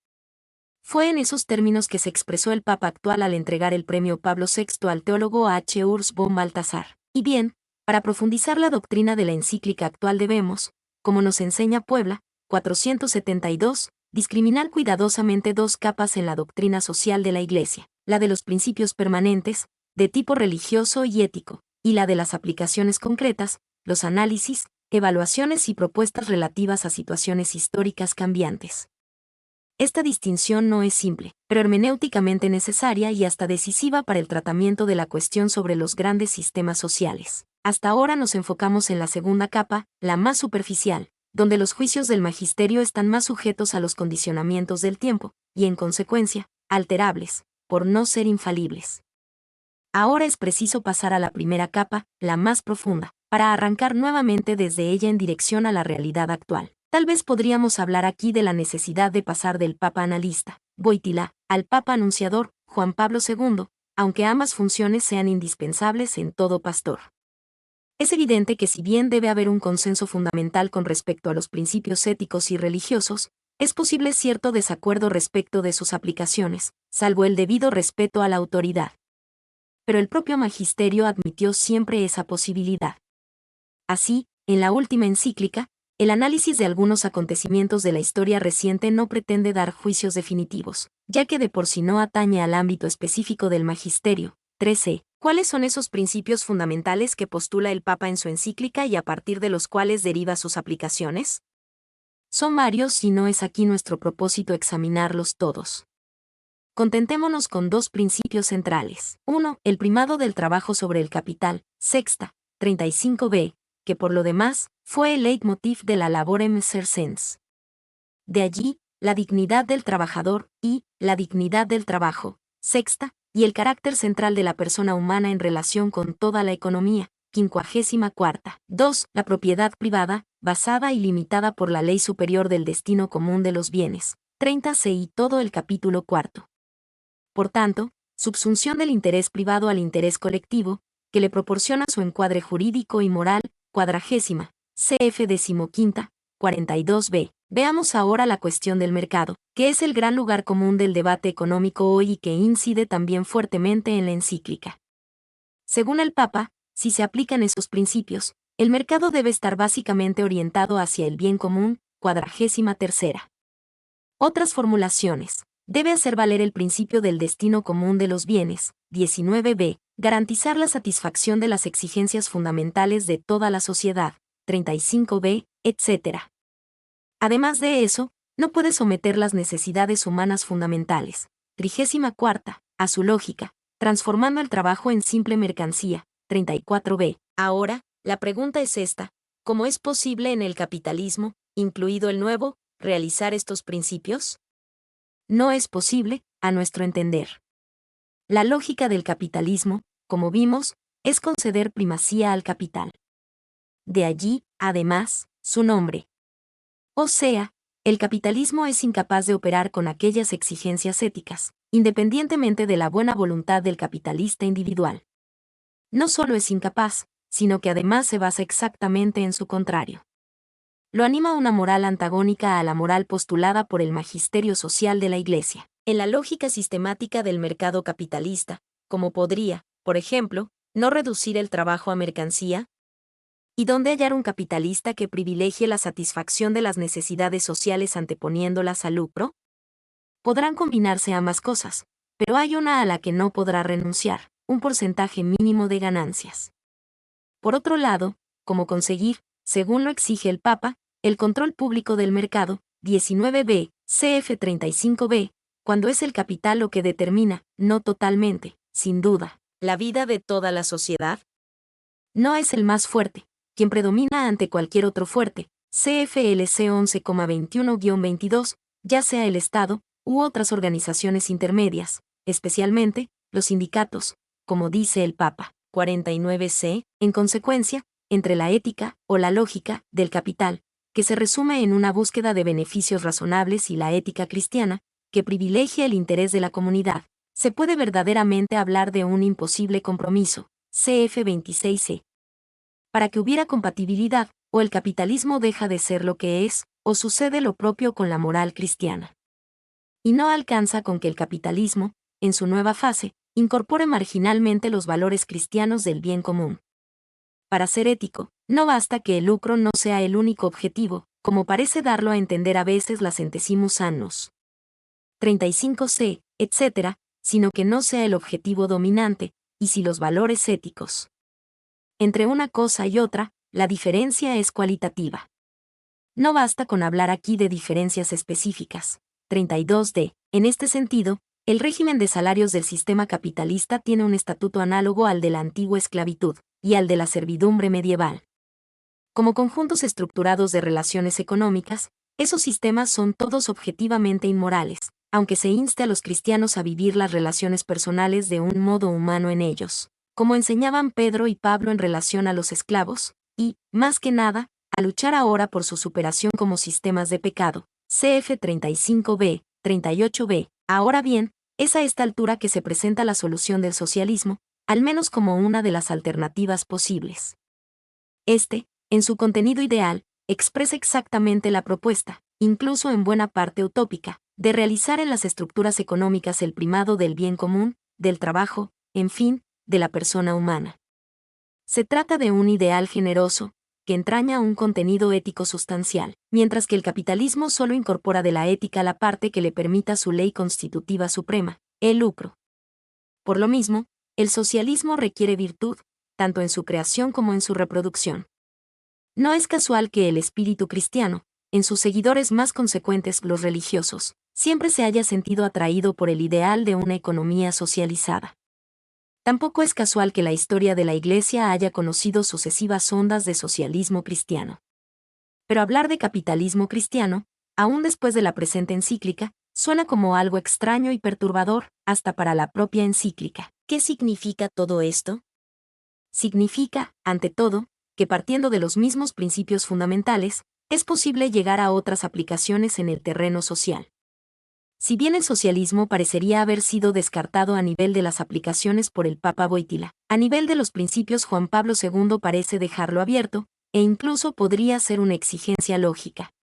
Fue en esos términos que se expresó el Papa actual al entregar el premio Pablo VI al teólogo H. Urs von Balthasar. Y bien, para profundizar la doctrina de la encíclica actual debemos, como nos enseña Puebla, 472, discriminar cuidadosamente dos capas en la doctrina social de la Iglesia, la de los principios permanentes, de tipo religioso y ético, y la de las aplicaciones concretas, los análisis, evaluaciones y propuestas relativas a situaciones históricas cambiantes. Esta distinción no es simple, pero hermenéuticamente necesaria y hasta decisiva para el tratamiento de la cuestión sobre los grandes sistemas sociales. Hasta ahora nos enfocamos en la segunda capa, la más superficial, donde los juicios del magisterio están más sujetos a los condicionamientos del tiempo, y en consecuencia, alterables, por no ser infalibles. Ahora es preciso pasar a la primera capa, la más profunda, para arrancar nuevamente desde ella en dirección a la realidad actual. Tal vez podríamos hablar aquí de la necesidad de pasar del Papa analista, Wojtyła, al Papa anunciador, Juan Pablo II, aunque ambas funciones sean indispensables en todo pastor. Es evidente que si bien debe haber un consenso fundamental con respecto a los principios éticos y religiosos, es posible cierto desacuerdo respecto de sus aplicaciones, salvo el debido respeto a la autoridad. Pero el propio magisterio admitió siempre esa posibilidad. Así, en la última encíclica, el análisis de algunos acontecimientos de la historia reciente no pretende dar juicios definitivos, ya que de por sí no atañe al ámbito específico del magisterio. 13. ¿Cuáles son esos principios fundamentales que postula el Papa en su encíclica y a partir de los cuales deriva sus aplicaciones? Son varios y no es aquí nuestro propósito examinarlos todos. Contentémonos con dos principios centrales. 1. El primado del trabajo sobre el capital, sexta, 35b, que por lo demás, fue el leitmotiv de la Laborem Exercens. De allí, la dignidad del trabajador y la dignidad del trabajo, sexta, y el carácter central de la persona humana en relación con toda la economía, 54. 2. La propiedad privada, basada y limitada por la ley superior del destino común de los bienes, 30c y todo el capítulo 4. Por tanto, subsunción del interés privado al interés colectivo, que le proporciona su encuadre jurídico y moral, 40ª, cf. 15ª, 42b. Veamos ahora la cuestión del mercado, que es el gran lugar común del debate económico hoy y que incide también fuertemente en la encíclica. Según el Papa, si se aplican esos principios, el mercado debe estar básicamente orientado hacia el bien común, 43ª. Otras formulaciones. Debe hacer valer el principio del destino común de los bienes, 19b, garantizar la satisfacción de las exigencias fundamentales de toda la sociedad, 35b, etc. Además de eso, no puede someter las necesidades humanas fundamentales, 34ª, a su lógica, transformando el trabajo en simple mercancía, 34b. Ahora, la pregunta es esta: ¿cómo es posible en el capitalismo, incluido el nuevo, realizar estos principios? No es posible, a nuestro entender. La lógica del capitalismo, como vimos, es conceder primacía al capital. De allí, además, su nombre. O sea, el capitalismo es incapaz de operar con aquellas exigencias éticas, independientemente de la buena voluntad del capitalista individual. No solo es incapaz, sino que además se basa exactamente en su contrario. Lo anima una moral antagónica a la moral postulada por el magisterio social de la Iglesia. En la lógica sistemática del mercado capitalista, como podría, por ejemplo, no reducir el trabajo a mercancía, ¿y dónde hallar un capitalista que privilegie la satisfacción de las necesidades sociales anteponiéndolas al lucro? Podrán combinarse ambas cosas, pero hay una a la que no podrá renunciar: un porcentaje mínimo de ganancias. Por otro lado, ¿cómo conseguir, según lo exige el Papa, el control público del mercado, 19b, cf. 35b, cuando es el capital lo que determina, no totalmente, sin duda, la vida de toda la sociedad? No es el más fuerte, quien predomina ante cualquier otro fuerte, CFLC 11,21-22, ya sea el Estado, u otras organizaciones intermedias, especialmente, los sindicatos, como dice el Papa, 49c, en consecuencia, entre la ética, o la lógica, del capital, que se resume en una búsqueda de beneficios razonables, y la ética cristiana, que privilegia el interés de la comunidad, se puede verdaderamente hablar de un imposible compromiso, cf. 26c. Para que hubiera compatibilidad, o el capitalismo deja de ser lo que es, o sucede lo propio con la moral cristiana. Y no alcanza con que el capitalismo, en su nueva fase, incorpore marginalmente los valores cristianos del bien común. Para ser ético, no basta que el lucro no sea el único objetivo, como parece darlo a entender a veces la Centesimus Annus 35c, etc., sino que no sea el objetivo dominante, y si los valores éticos. Entre una cosa y otra, la diferencia es cualitativa. No basta con hablar aquí de diferencias específicas, 32d. En este sentido, el régimen de salarios del sistema capitalista tiene un estatuto análogo al de la antigua esclavitud y al de la servidumbre medieval. Como conjuntos estructurados de relaciones económicas, esos sistemas son todos objetivamente inmorales, aunque se inste a los cristianos a vivir las relaciones personales de un modo humano en ellos, como enseñaban Pedro y Pablo en relación a los esclavos, y, más que nada, a luchar ahora por su superación como sistemas de pecado. Cf 35b, 38b. Ahora bien, es a esta altura que se presenta la solución del socialismo, al menos como una de las alternativas posibles. En su contenido ideal, expresa exactamente la propuesta, incluso en buena parte utópica, de realizar en las estructuras económicas el primado del bien común, del trabajo, en fin, de la persona humana. Se trata de un ideal generoso, que entraña un contenido ético sustancial, mientras que el capitalismo solo incorpora de la ética la parte que le permita su ley constitutiva suprema, el lucro. Por lo mismo, el socialismo requiere virtud, tanto en su creación como en su reproducción. No es casual que el espíritu cristiano, en sus seguidores más consecuentes los religiosos, siempre se haya sentido atraído por el ideal de una economía socializada. Tampoco es casual que la historia de la Iglesia haya conocido sucesivas ondas de socialismo cristiano. Pero hablar de capitalismo cristiano, aún después de la presente encíclica, suena como algo extraño y perturbador, hasta para la propia encíclica. ¿Qué significa todo esto? Significa, ante todo, que partiendo de los mismos principios fundamentales, es posible llegar a otras aplicaciones en el terreno social. Si bien el socialismo parecería haber sido descartado a nivel de las aplicaciones por el Papa Wojtyła, a nivel de los principios Juan Pablo II parece dejarlo abierto, e incluso podría ser una exigencia lógica.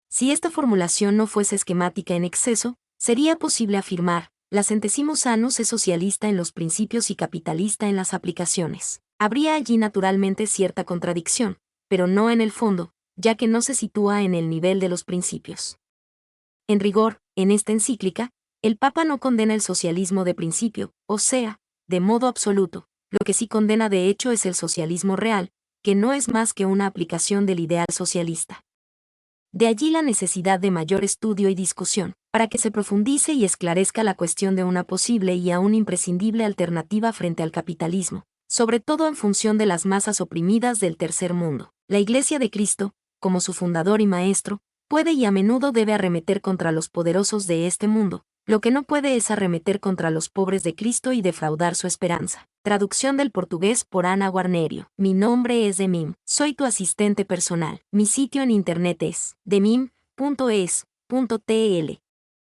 Si esta formulación no fuese esquemática en exceso, sería posible afirmar, la Centesimus Annus es socialista en los principios y capitalista en las aplicaciones. Habría allí naturalmente cierta contradicción, pero no en el fondo, ya que no se sitúa en el nivel de los principios. En rigor, en esta encíclica, el Papa no condena el socialismo de principio, o sea, de modo absoluto. Lo que sí condena de hecho es el socialismo real, que no es más que una aplicación del ideal socialista. De allí la necesidad de mayor estudio y discusión, para que se profundice y esclarezca la cuestión de una posible y aún imprescindible alternativa frente al capitalismo, sobre todo en función de las masas oprimidas del tercer mundo. La Iglesia de Cristo, como su fundador y maestro, puede y a menudo debe arremeter contra los poderosos de este mundo, lo que no puede es arremeter contra los pobres de Cristo y defraudar su esperanza. Traducción del portugués por Ana Guarnerio. Mi nombre es Demim, soy tu asistente personal. Mi sitio en internet es demim.es.tl.